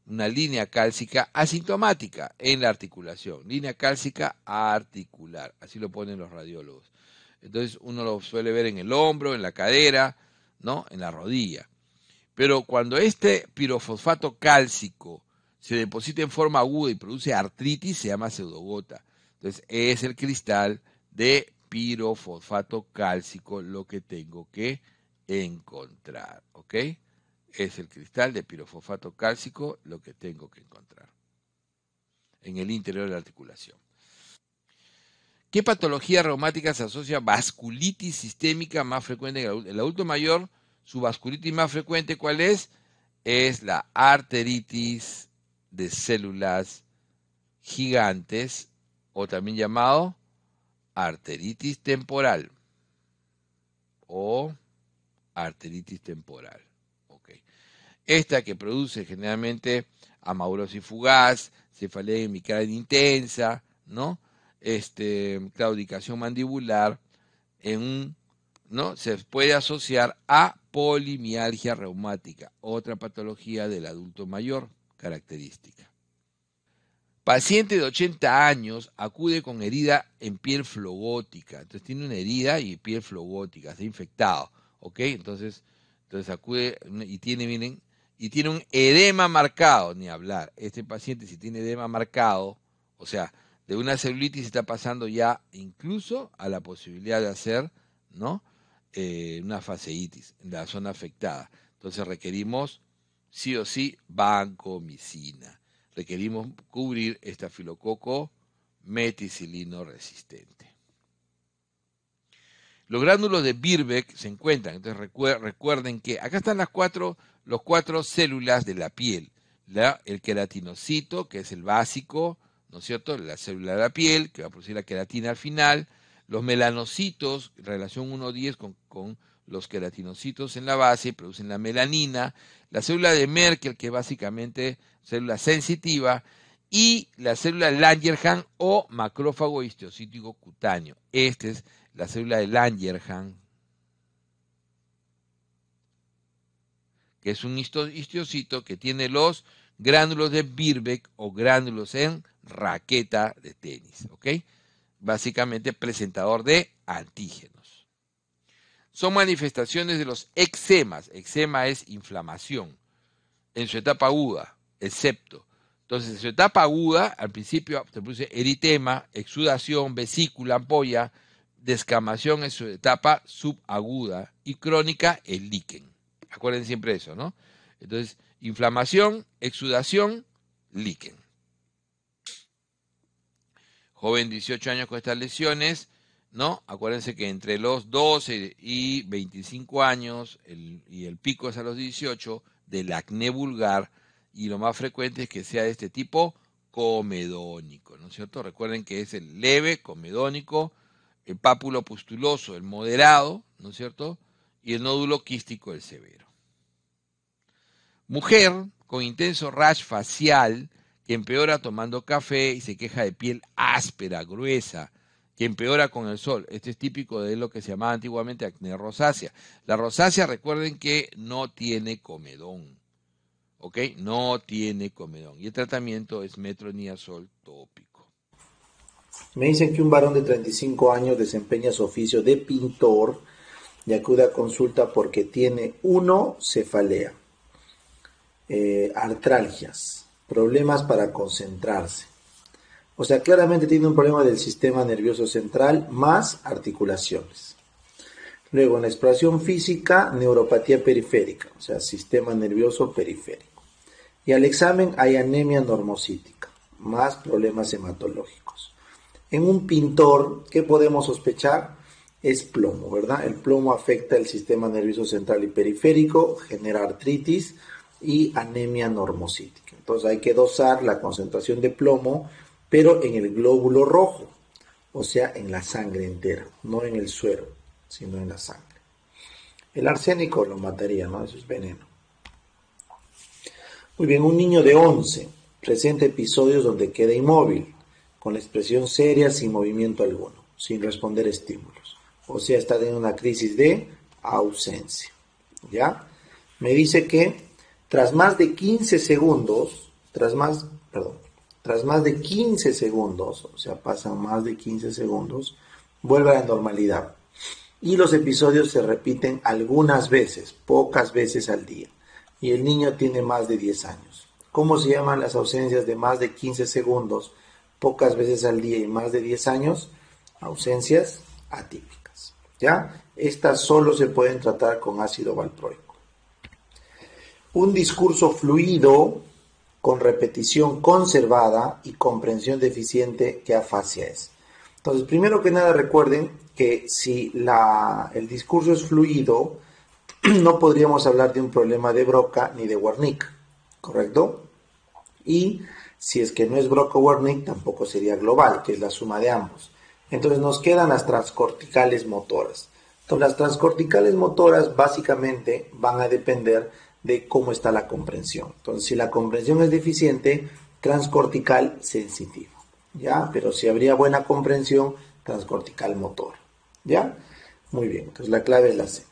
Una línea cálcica asintomática en la articulación, línea cálcica articular, así lo ponen los radiólogos. Entonces uno lo suele ver en el hombro, en la cadera, ¿no? En la rodilla. Pero cuando este pirofosfato cálcico se deposita en forma aguda y produce artritis, se llama pseudogota. Entonces es el cristal de pirofosfato cálcico lo que tengo que encontrar, ¿ok? Es el cristal de pirofosfato cálcico lo que tengo que encontrar en el interior de la articulación. ¿Qué patología reumática se asocia a vasculitis sistémica más frecuente en el adulto mayor? Su vasculitis más frecuente, ¿cuál es? Es la arteritis de células gigantes, o también llamado arteritis temporal o arteritis temporal. Esta que produce generalmente amaurosis fugaz, cefalea hemicránea intensa, ¿no? Claudicación mandibular, ¿no? Se puede asociar a polimialgia reumática, otra patología del adulto mayor característica. Paciente de 80 años acude con herida en piel flogótica. Entonces tiene una herida y piel flogótica, está infectado, ¿ok? Entonces acude y tiene un edema marcado, ni hablar. Este paciente, si tiene edema marcado, o sea, de una celulitis está pasando ya incluso a la posibilidad de hacer, ¿no? Una fasciitis en la zona afectada. Entonces requerimos sí o sí vancomicina. Requerimos cubrir estafilococo meticilino resistente. Los gránulos de Birbeck se encuentran, entonces recuerden que acá están los 4 células de la piel, El queratinocito, que es el básico, ¿no es cierto? La célula de la piel, que va a producir la queratina al final. Los melanocitos, relación 1:10 con los queratinocitos en la base, producen la melanina. La célula de Merkel, que es básicamente célula sensitiva. Y la célula Langerhans o macrófago histiocítico cutáneo. Esta es la célula de Langerhans, que es un histiocito que tiene los gránulos de Birbeck o gránulos en raqueta de tenis, ¿ok? Básicamente presentador de antígenos. Son manifestaciones de los eczemas. Eczema es inflamación. En su etapa aguda, el septo. Entonces, en su etapa aguda, al principio se produce eritema, exudación, vesícula, ampolla, descamación en su etapa subaguda y crónica, el líquen. Acuérdense siempre eso, ¿no? Entonces, inflamación, exudación, líquen. Joven, 18 años con estas lesiones, ¿no? Acuérdense que entre los 12 y 25 años, y el pico es a los 18, del acné vulgar, y lo más frecuente es que sea de este tipo comedónico, ¿no es cierto? Recuerden que es el leve, comedónico, el pápulo pustuloso, el moderado, ¿no es cierto? Y el nódulo quístico, el severo. Mujer con intenso rash facial que empeora tomando café y se queja de piel áspera, gruesa, que empeora con el sol. Este es típico de lo que se llamaba antiguamente acné rosácea. La rosácea, recuerden que no tiene comedón, ¿ok? No tiene comedón. Y el tratamiento es metronidazol tópico. Me dicen que un varón de 35 años desempeña su oficio de pintor y acude a consulta porque tiene 1. Cefalea, artralgias, problemas para concentrarse. O sea, claramente tiene un problema del sistema nervioso central más articulaciones. Luego, en la exploración física, neuropatía periférica, o sea, sistema nervioso periférico. Y al examen hay anemia normocítica, más problemas hematológicos. En un pintor, ¿qué podemos sospechar? Es plomo, ¿verdad? El plomo afecta el sistema nervioso central y periférico, genera artritis y anemia normocítica. Entonces hay que dosar la concentración de plomo, pero en el glóbulo rojo, o sea, en la sangre entera, no en el suero, sino en la sangre. El arsénico lo mataría, ¿no? Eso es veneno. Muy bien, un niño de 11 presenta episodios donde queda inmóvil, con la expresión seria, sin movimiento alguno, sin responder estímulos. O sea, está teniendo una crisis de ausencia. ¿Ya? Me dice que tras más de 15 segundos, o sea, pasan más de 15 segundos, vuelve a la normalidad. Y los episodios se repiten algunas veces, pocas veces al día. Y el niño tiene más de 10 años. ¿Cómo se llaman las ausencias de más de 15 segundos, pocas veces al día y más de 10 años? Ausencias atípicas. ¿Ya? Estas solo se pueden tratar con ácido valproico. Un discurso fluido con repetición conservada y comprensión deficiente, ¿qué afasia es? Entonces, primero que nada recuerden que si el discurso es fluido, no podríamos hablar de un problema de Broca ni de Wernicke, ¿correcto? Y si es que no es Broca o Wernicke, tampoco sería global, que es la suma de ambos. Entonces nos quedan las transcorticales motoras. Entonces las transcorticales motoras básicamente van a depender de cómo está la comprensión. Entonces si la comprensión es deficiente, transcortical sensitivo, ¿ya? Pero si habría buena comprensión, transcortical motor, ¿ya? Muy bien, entonces la clave es la C.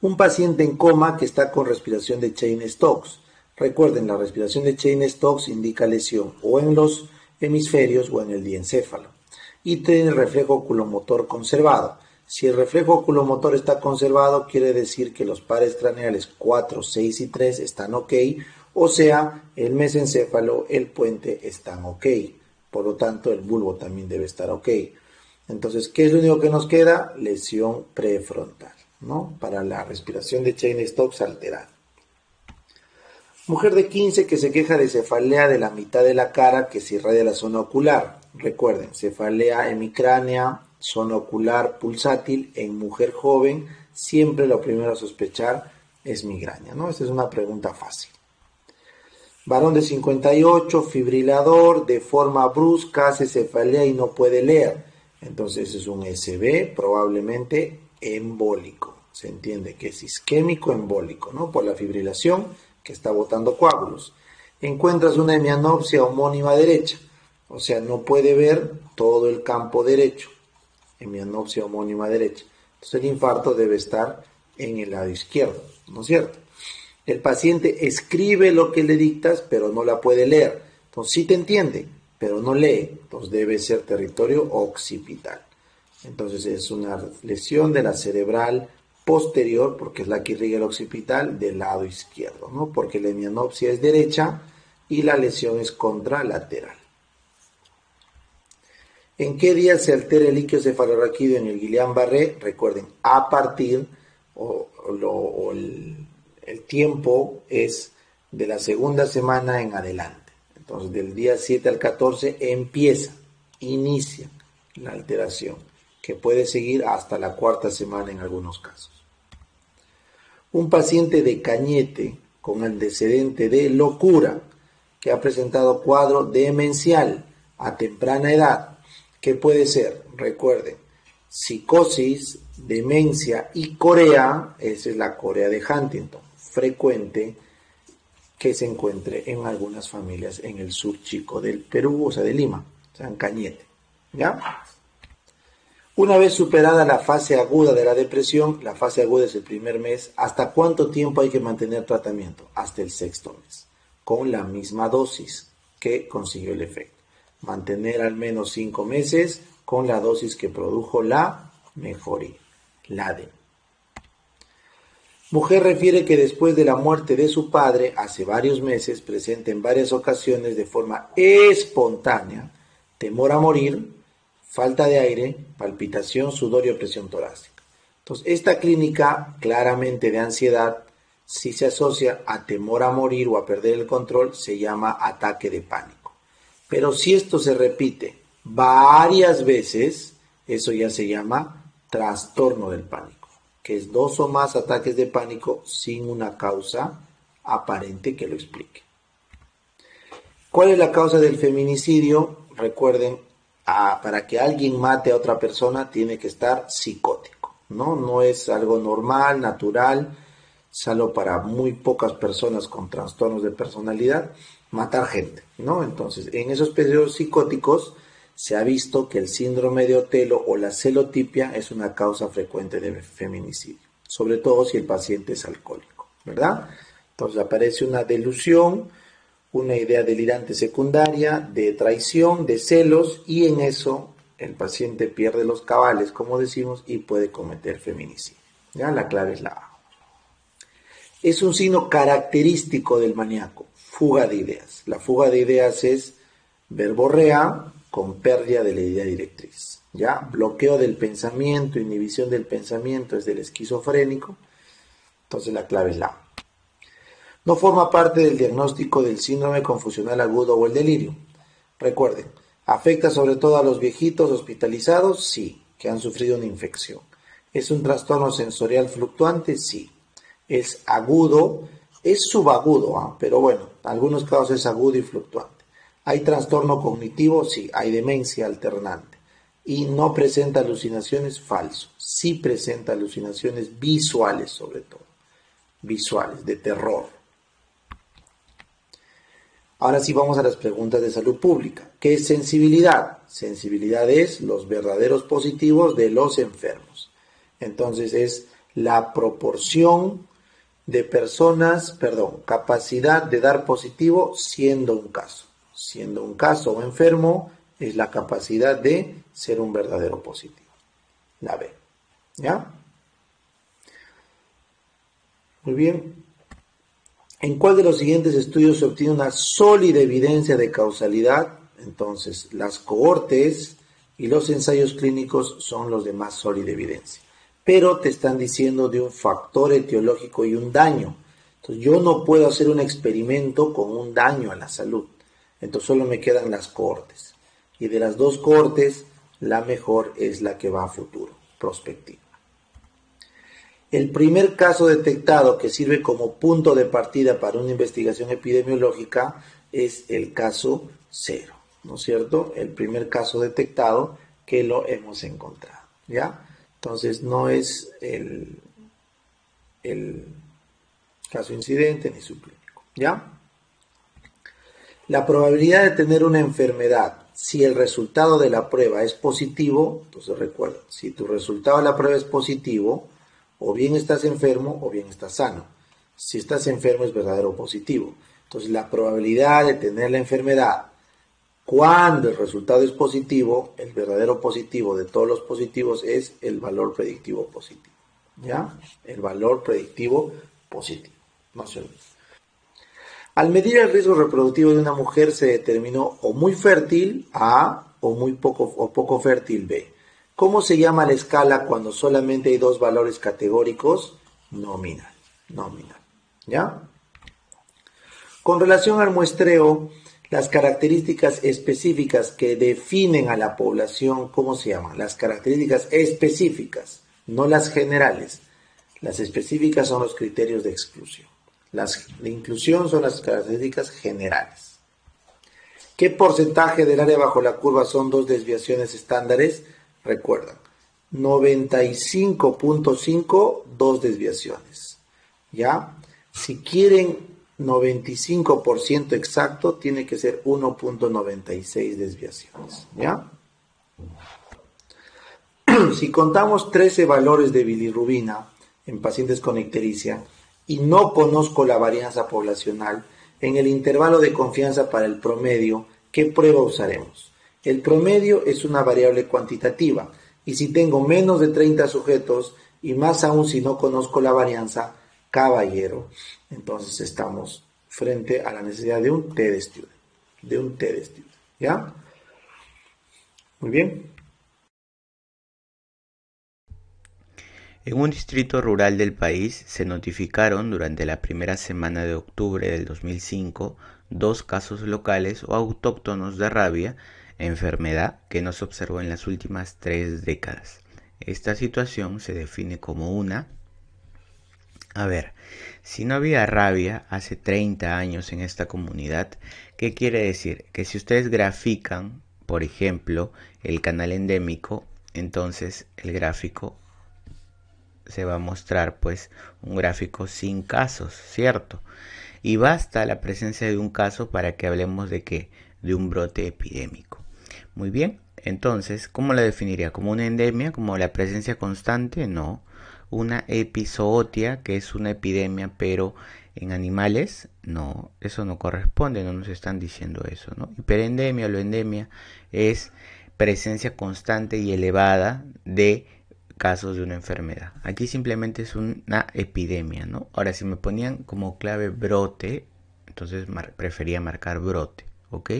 Un paciente en coma que está con respiración de Cheyne-Stokes. Recuerden, la respiración de Cheyne-Stokes indica lesión o en los hemisferios o en el diencéfalo. Y tiene el reflejo oculomotor conservado. Si el reflejo oculomotor está conservado, quiere decir que los pares craneales 4, 6 y 3 están ok. O sea, el mesencéfalo, el puente están ok. Por lo tanto, el bulbo también debe estar ok. Entonces, ¿qué es lo único que nos queda? Lesión prefrontal, ¿no? Para la respiración de Cheyne-Stokes alterada. Mujer de 15 que se queja de cefalea de la mitad de la cara que se irradia la zona ocular. Recuerden, cefalea hemicránea, zona ocular pulsátil en mujer joven, siempre lo primero a sospechar es migraña, ¿no? Esta es una pregunta fácil. Varón de 58, fibrilador, de forma brusca, hace cefalea y no puede leer. Entonces es un SB, probablemente embólico. Se entiende que es isquémico embólico, ¿no? Por la fibrilación que está botando coágulos. Encuentras una hemianopsia homónima derecha, o sea, no puede ver todo el campo derecho. Hemianopsia homónima derecha. Entonces el infarto debe estar en el lado izquierdo, ¿no es cierto? El paciente escribe lo que le dictas, pero no la puede leer. Entonces sí te entiende, pero no lee. Entonces debe ser territorio occipital. Entonces es una lesión de la cerebral posterior, porque es la que irriga el occipital, del lado izquierdo, ¿no? Porque la hemianopsia es derecha y la lesión es contralateral. ¿En qué día se altera el líquido cefalorraquídeo en el Guillain-Barré? Recuerden, a partir el tiempo es de la segunda semana en adelante. Entonces, del día 7 al 14 inicia la alteración, que puede seguir hasta la cuarta semana en algunos casos. Un paciente de Cañete con antecedente de locura, que ha presentado cuadro demencial a temprana edad, ¿qué puede ser? Recuerden, psicosis, demencia y corea, esa es la corea de Huntington, frecuente que se encuentre en algunas familias en el sur chico del Perú, o sea, de Lima, o sea, en Cañete, ¿ya? Una vez superada la fase aguda de la depresión, la fase aguda es el primer mes, ¿hasta cuánto tiempo hay que mantener tratamiento? Hasta el sexto mes, con la misma dosis que consiguió el efecto. Mantener al menos 5 meses con la dosis que produjo la mejoría, la D. Mujer refiere que después de la muerte de su padre, hace varios meses, presenta en varias ocasiones de forma espontánea, temor a morir, falta de aire, palpitación, sudor y opresión torácica. Entonces, esta clínica claramente de ansiedad, si se asocia a temor a morir o a perder el control, se llama ataque de pánico. Pero si esto se repite varias veces, eso ya se llama trastorno del pánico, que es 2 o más ataques de pánico sin una causa aparente que lo explique. ¿Cuál es la causa del feminicidio? Recuerden, para que alguien mate a otra persona tiene que estar psicótico, ¿no? No es algo normal, natural, salvo para muy pocas personas con trastornos de personalidad, matar gente, ¿no? Entonces, en esos periodos psicóticos se ha visto que el síndrome de Otelo o la celotipia es una causa frecuente de feminicidio, sobre todo si el paciente es alcohólico, ¿verdad? Entonces aparece una delusión, una idea delirante secundaria, de traición, de celos, y en eso el paciente pierde los cabales, como decimos, y puede cometer feminicidio. ¿Ya? La clave es la A. Es un signo característico del maníaco, fuga de ideas. La fuga de ideas es verborrea con pérdida de la idea directriz. ¿Ya? Bloqueo del pensamiento, inhibición del pensamiento es del esquizofrénico. Entonces la clave es la A. No forma parte del diagnóstico del síndrome confusional agudo o el delirio. Recuerden, ¿afecta sobre todo a los viejitos hospitalizados? Sí, que han sufrido una infección. ¿Es un trastorno sensorial fluctuante? Sí. ¿Es agudo? Es subagudo, pero bueno, en algunos casos es agudo y fluctuante. ¿Hay trastorno cognitivo? Sí. ¿Hay demencia alternante? ¿Y no presenta alucinaciones? Falso. Sí presenta alucinaciones visuales, sobre todo. Visuales, de terror. Ahora sí vamos a las preguntas de salud pública. ¿Qué es sensibilidad? Sensibilidad es los verdaderos positivos de los enfermos. Entonces es la proporción de personas, capacidad de dar positivo siendo un caso. Siendo un caso o enfermo es la capacidad de ser un verdadero positivo. La B. ¿Ya? Muy bien. ¿En cuál de los siguientes estudios se obtiene una sólida evidencia de causalidad? Entonces, las cohortes y los ensayos clínicos son los de más sólida evidencia. Pero te están diciendo de un factor etiológico y un daño. Entonces, yo no puedo hacer un experimento con un daño a la salud. Entonces, solo me quedan las cohortes. Y de las 2 cohortes, la mejor es la que va a futuro, prospectiva. El primer caso detectado que sirve como punto de partida para una investigación epidemiológica es el caso 0, ¿no es cierto? El primer caso detectado que lo hemos encontrado, ¿ya? Entonces no es el caso incidente ni subclínico, ¿ya? La probabilidad de tener una enfermedad, si el resultado de la prueba es positivo, entonces recuerda, si tu resultado de la prueba es positivo, o bien estás enfermo o bien estás sano. Si estás enfermo es verdadero positivo. Entonces la probabilidad de tener la enfermedad cuando el resultado es positivo, el verdadero positivo de todos los positivos es el valor predictivo positivo. ¿Ya? El valor predictivo positivo. No se olvide. Al medir el riesgo reproductivo de una mujer se determinó o muy fértil A o poco fértil B. ¿Cómo se llama la escala cuando solamente hay dos valores categóricos? Nominal. ¿Ya? Con relación al muestreo, las características específicas que definen a la población, ¿cómo se llaman? Las características específicas, no las generales. Las específicas son los criterios de exclusión. Las de inclusión son las características generales. ¿Qué porcentaje del área bajo la curva son dos desviaciones estándares? Recuerdan, 95.5, dos desviaciones. ¿Ya? Si quieren 95% exacto, tiene que ser 1.96 desviaciones. ¿Ya? Si contamos 13 valores de bilirrubina en pacientes con ictericia y no conozco la varianza poblacional, en el intervalo de confianza para el promedio, ¿qué prueba usaremos? El promedio es una variable cuantitativa y si tengo menos de 30 sujetos y más aún si no conozco la varianza, caballero, entonces estamos frente a la necesidad de un TED student, ¿ya? Muy bien. En un distrito rural del país se notificaron durante la primera semana de octubre del 2005 dos casos locales o autóctonos de rabia, enfermedad que no se observó en las últimas 3 décadas. Esta situación se define como una... si no había rabia hace 30 años en esta comunidad, ¿qué quiere decir? Que si ustedes grafican, por ejemplo, el canal endémico, entonces el gráfico se va a mostrar pues un gráfico sin casos, ¿cierto? Y basta la presencia de un caso para que hablemos de ¿qué? De un brote epidémico. Muy bien, entonces, ¿cómo la definiría? ¿Como una endemia? ¿Como la presencia constante? No. Una epizootia, que es una epidemia, pero en animales, no, eso no corresponde, no nos están diciendo eso, ¿no? Hiperendemia o endemia es presencia constante y elevada de casos de una enfermedad. Aquí simplemente es una epidemia, ¿no? Ahora, si me ponían como clave brote, entonces prefería marcar brote, ¿ok?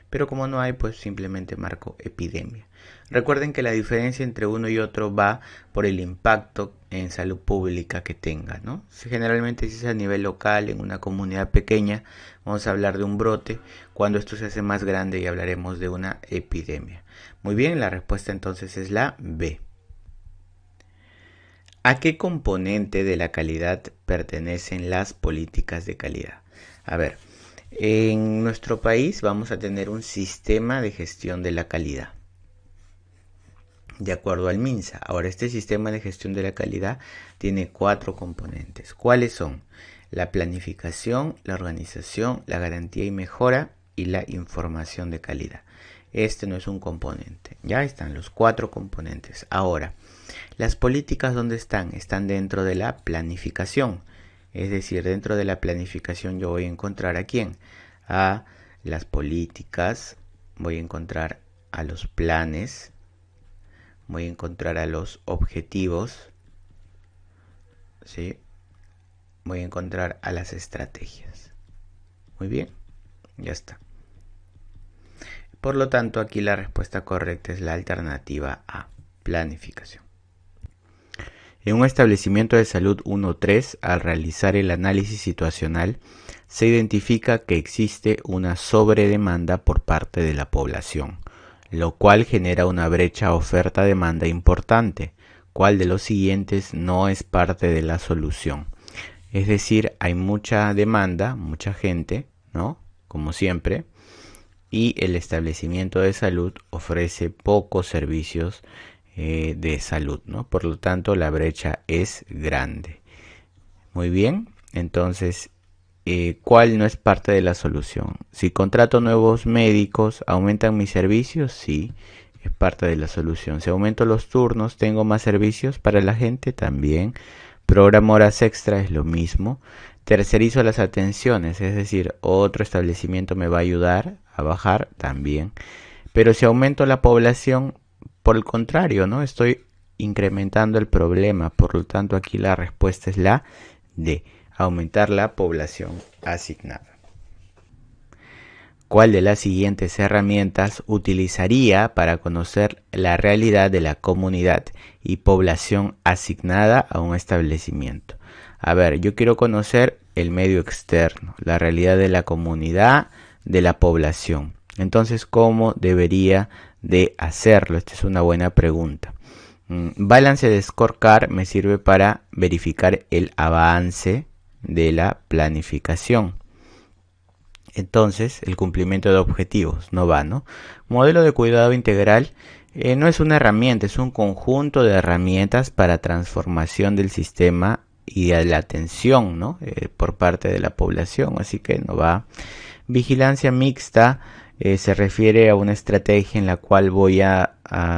Pero como no hay, pues simplemente marco epidemia. Recuerden que la diferencia entre uno y otro va por el impacto en salud pública que tenga, ¿no? Generalmente si es a nivel local, en una comunidad pequeña, vamos a hablar de un brote. Cuando esto se hace más grande ya hablaremos de una epidemia. Muy bien, la respuesta entonces es la B. ¿A qué componente de la calidad pertenecen las políticas de calidad? En nuestro país vamos a tener un sistema de gestión de la calidad, de acuerdo al MINSA. Ahora, este sistema de gestión de la calidad tiene 4 componentes. ¿Cuáles son? La planificación, la organización, la garantía y mejora y la información de calidad. Este no es un componente. Ya están los 4 componentes. Ahora, las políticas, ¿dónde están? Están dentro de la planificación. Es decir, dentro de la planificación yo voy a encontrar ¿a quién? A las políticas, voy a encontrar a los planes, voy a encontrar a los objetivos, ¿sí? Voy a encontrar a las estrategias. Muy bien, ya está. Por lo tanto, aquí la respuesta correcta es la alternativa A, planificación. En un establecimiento de salud 1-3, al realizar el análisis situacional, se identifica que existe una sobredemanda por parte de la población, lo cual genera una brecha oferta-demanda importante, ¿Cuál de los siguientes no es parte de la solución? Es decir, hay mucha demanda, mucha gente, ¿no? Como siempre, y el establecimiento de salud ofrece pocos servicios de salud, ¿no? Por lo tanto, la brecha es grande. Muy bien, entonces, ¿cuál no es parte de la solución? Si contrato nuevos médicos, ¿aumentan mis servicios? Sí, es parte de la solución. Si aumento los turnos, ¿tengo más servicios para la gente? También. Programo horas extra, es lo mismo. Tercerizo las atenciones, es decir, otro establecimiento me va a ayudar a bajar, también. Pero si aumento la población, por el contrario, ¿no? Estoy incrementando el problema. Por lo tanto, aquí la respuesta es la D, aumentar la población asignada. ¿Cuál de las siguientes herramientas utilizaría para conocer la realidad de la comunidad y población asignada a un establecimiento? A ver, yo quiero conocer el medio externo, la realidad de la comunidad, de la población. Entonces, ¿cómo debería de hacerlo? Esta es una buena pregunta. Balance de Scorecard me sirve para verificar el avance de la planificación. Entonces, el cumplimiento de objetivos no va, ¿no? Modelo de cuidado integral no es una herramienta, es un conjunto de herramientas para transformación del sistema y de la atención, ¿no? Por parte de la población, así que no va. Vigilancia mixta se refiere a una estrategia en la cual voy a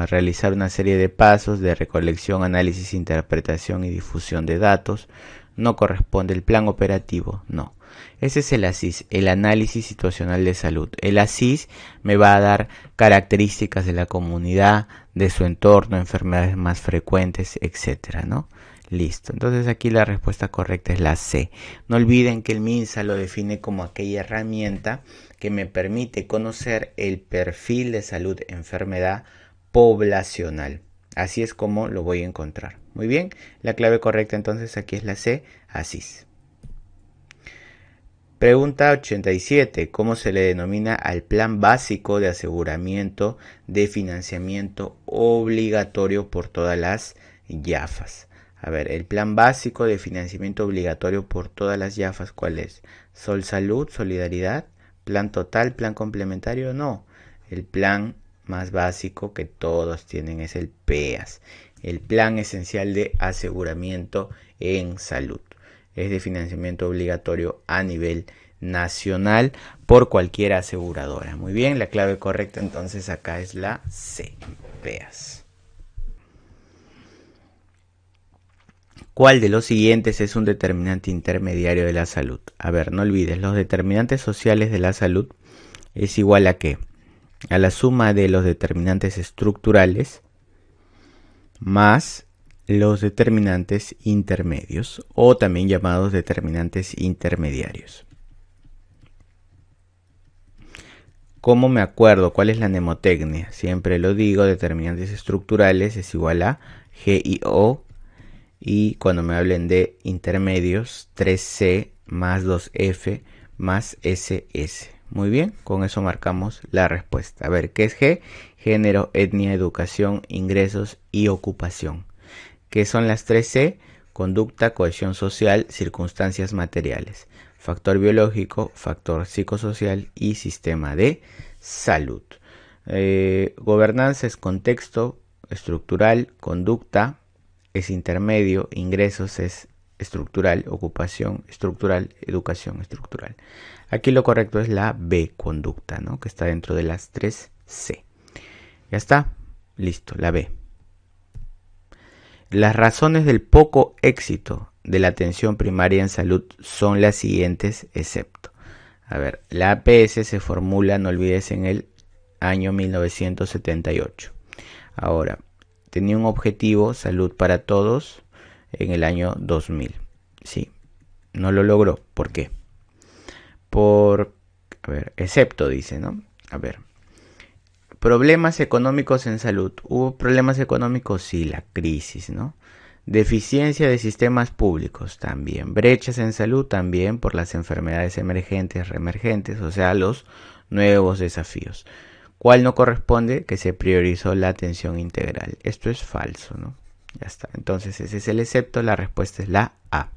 realizar una serie de pasos de recolección, análisis, interpretación y difusión de datos. No corresponde el plan operativo, no. Ese es el ASIS, el análisis situacional de salud. El ASIS me va a dar características de la comunidad, de su entorno, enfermedades más frecuentes, etcétera, ¿no? Listo. Entonces aquí la respuesta correcta es la C. No olviden que el MINSA lo define como aquella herramienta que me permite conocer el perfil de salud enfermedad poblacional. Así es como lo voy a encontrar. Muy bien, la clave correcta entonces aquí es la C, ASIS. Pregunta 87. ¿Cómo se le denomina al plan básico de aseguramiento de financiamiento obligatorio por todas las IAFAS? A ver, el plan básico de financiamiento obligatorio por todas las IAFAS, ¿cuál es? ¿Sol Salud, Solidaridad? ¿Plan total, plan complementario? No, el plan más básico que todos tienen es el PEAS, el plan esencial de aseguramiento en salud. Es de financiamiento obligatorio a nivel nacional por cualquier aseguradora. Muy bien, la clave correcta entonces acá es la C, PEAS. ¿Cuál de los siguientes es un determinante intermediario de la salud? A ver, no olvides, los determinantes sociales de la salud es igual a ¿qué? A la suma de los determinantes estructurales más los determinantes intermedios o también llamados determinantes intermediarios. ¿Cómo me acuerdo cuál es la mnemotecnia? Siempre lo digo, determinantes estructurales es igual a G y O, y cuando me hablen de intermedios 3C más 2F más SS. Muy bien, con eso marcamos la respuesta. A ver, ¿qué es G? Género, etnia, educación, ingresos y ocupación. ¿Qué son las 3C? Conducta, cohesión social, circunstancias materiales. Factor biológico, factor psicosocial y sistema de salud. Gobernanza es contexto estructural, conducta es intermedio, ingresos es estructural, ocupación estructural, educación estructural. Aquí lo correcto es la B, conducta, ¿no? Que está dentro de las 3C. Ya está, listo, la B. Las razones del poco éxito de la atención primaria en salud son las siguientes, excepto. A ver, la APS se formula, no olvides, en el año 1978. Ahora, tenía un objetivo, salud para todos, en el año 2000. Sí, no lo logró. ¿Por qué? Excepto dice, ¿no? A ver, problemas económicos en salud. ¿Hubo problemas económicos? Sí, la crisis, ¿no? Deficiencia de sistemas públicos también. Brechas en salud también por las enfermedades emergentes, reemergentes, o sea, los nuevos desafíos. ¿Cuál no corresponde? Que se priorizó la atención integral. Esto es falso, ¿no? Ya está. Entonces ese es el excepto. La respuesta es la A.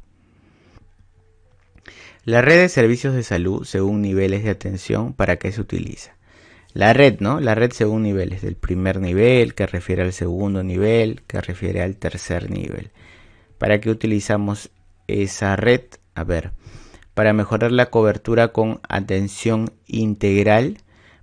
La red de servicios de salud según niveles de atención, ¿para qué se utiliza? La red, ¿no? La red según niveles, del primer nivel, que refiere al segundo nivel, que refiere al tercer nivel. ¿Para qué utilizamos esa red? A ver, para mejorar la cobertura con atención integral,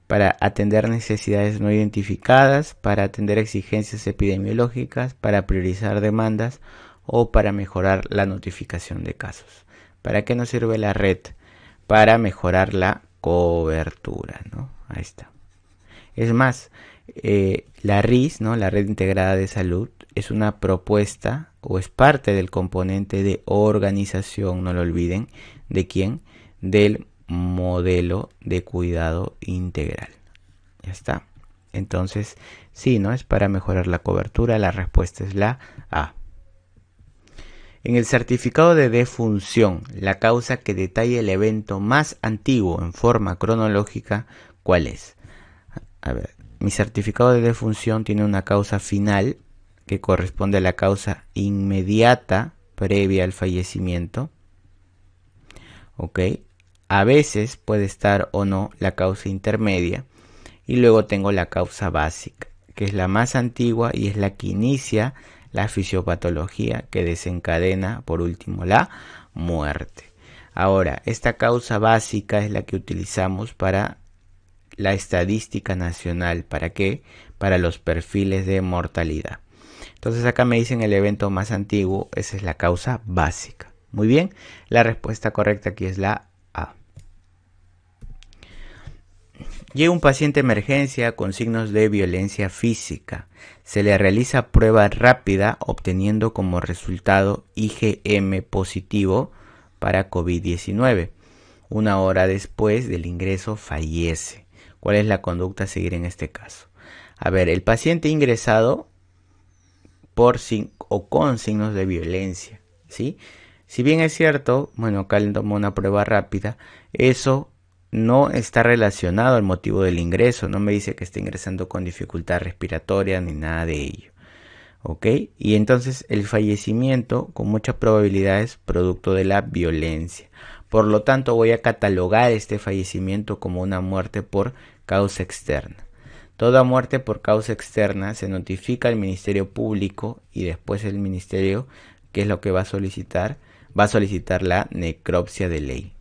para atender necesidades no identificadas, para atender exigencias epidemiológicas, para priorizar demandas o para mejorar la notificación de casos. ¿Para qué nos sirve la red? Para mejorar la cobertura, ¿no? Ahí está. Es más, la RIS, ¿no? La Red Integrada de Salud, es una propuesta o es parte del componente de organización, no lo olviden, ¿de quién? Del modelo de cuidado integral. Ya está. Entonces, sí, ¿no? Es para mejorar la cobertura. La respuesta es la A. En el certificado de defunción, la causa que detalla el evento más antiguo en forma cronológica, ¿cuál es? A ver, mi certificado de defunción tiene una causa final que corresponde a la causa inmediata previa al fallecimiento. ¿Ok? A veces puede estar o no la causa intermedia. Y luego tengo la causa básica, que es la más antigua y es la que inicia la fisiopatología que desencadena, por último, la muerte. Ahora, esta causa básica es la que utilizamos para la estadística nacional. ¿Para qué? Para los perfiles de mortalidad. Entonces acá me dicen el evento más antiguo, esa es la causa básica. Muy bien, la respuesta correcta aquí es la A. Llega un paciente a emergencia con signos de violencia física. Se le realiza prueba rápida obteniendo como resultado IgM positivo para COVID-19. Una hora después del ingreso fallece. ¿Cuál es la conducta a seguir en este caso? A ver, el paciente ingresado por o con signos de violencia, ¿sí? Si bien es cierto, bueno, acá le tomó una prueba rápida, eso no está relacionado al motivo del ingreso, no me dice que esté ingresando con dificultad respiratoria ni nada de ello, ¿ok? Y entonces el fallecimiento con mucha probabilidad es producto de la violencia. Por lo tanto, voy a catalogar este fallecimiento como una muerte por causa externa. Toda muerte por causa externa se notifica al Ministerio Público y después el Ministerio, ¿qué es lo que va a solicitar? Va a solicitar la necropsia de ley.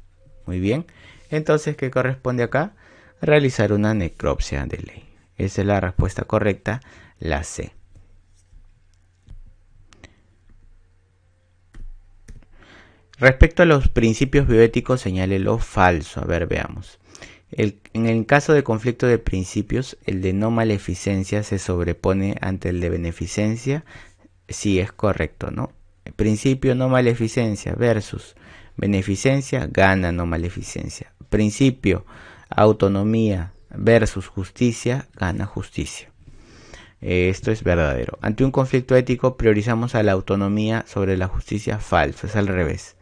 Muy bien. Entonces, ¿qué corresponde acá? Realizar una necropsia de ley. Esa es la respuesta correcta, la C. Respecto a los principios bioéticos, señale lo falso. A ver, veamos. En el caso de conflicto de principios, el de no maleficencia se sobrepone ante el de beneficencia. Sí, es correcto, ¿no? El principio no maleficencia versus beneficencia, gana no maleficencia. Principio autonomía versus justicia, gana justicia. Esto es verdadero. Ante un conflicto ético priorizamos a la autonomía sobre la justicia, falso, es al revés.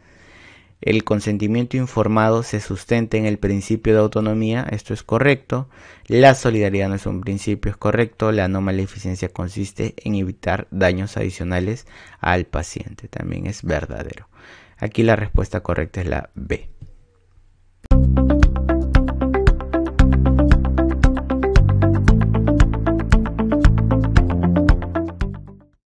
El consentimiento informado se sustenta en el principio de autonomía, esto es correcto. La solidaridad no es un principio, es correcto. La no maleficencia consiste en evitar daños adicionales al paciente, también es verdadero. Aquí la respuesta correcta es la B.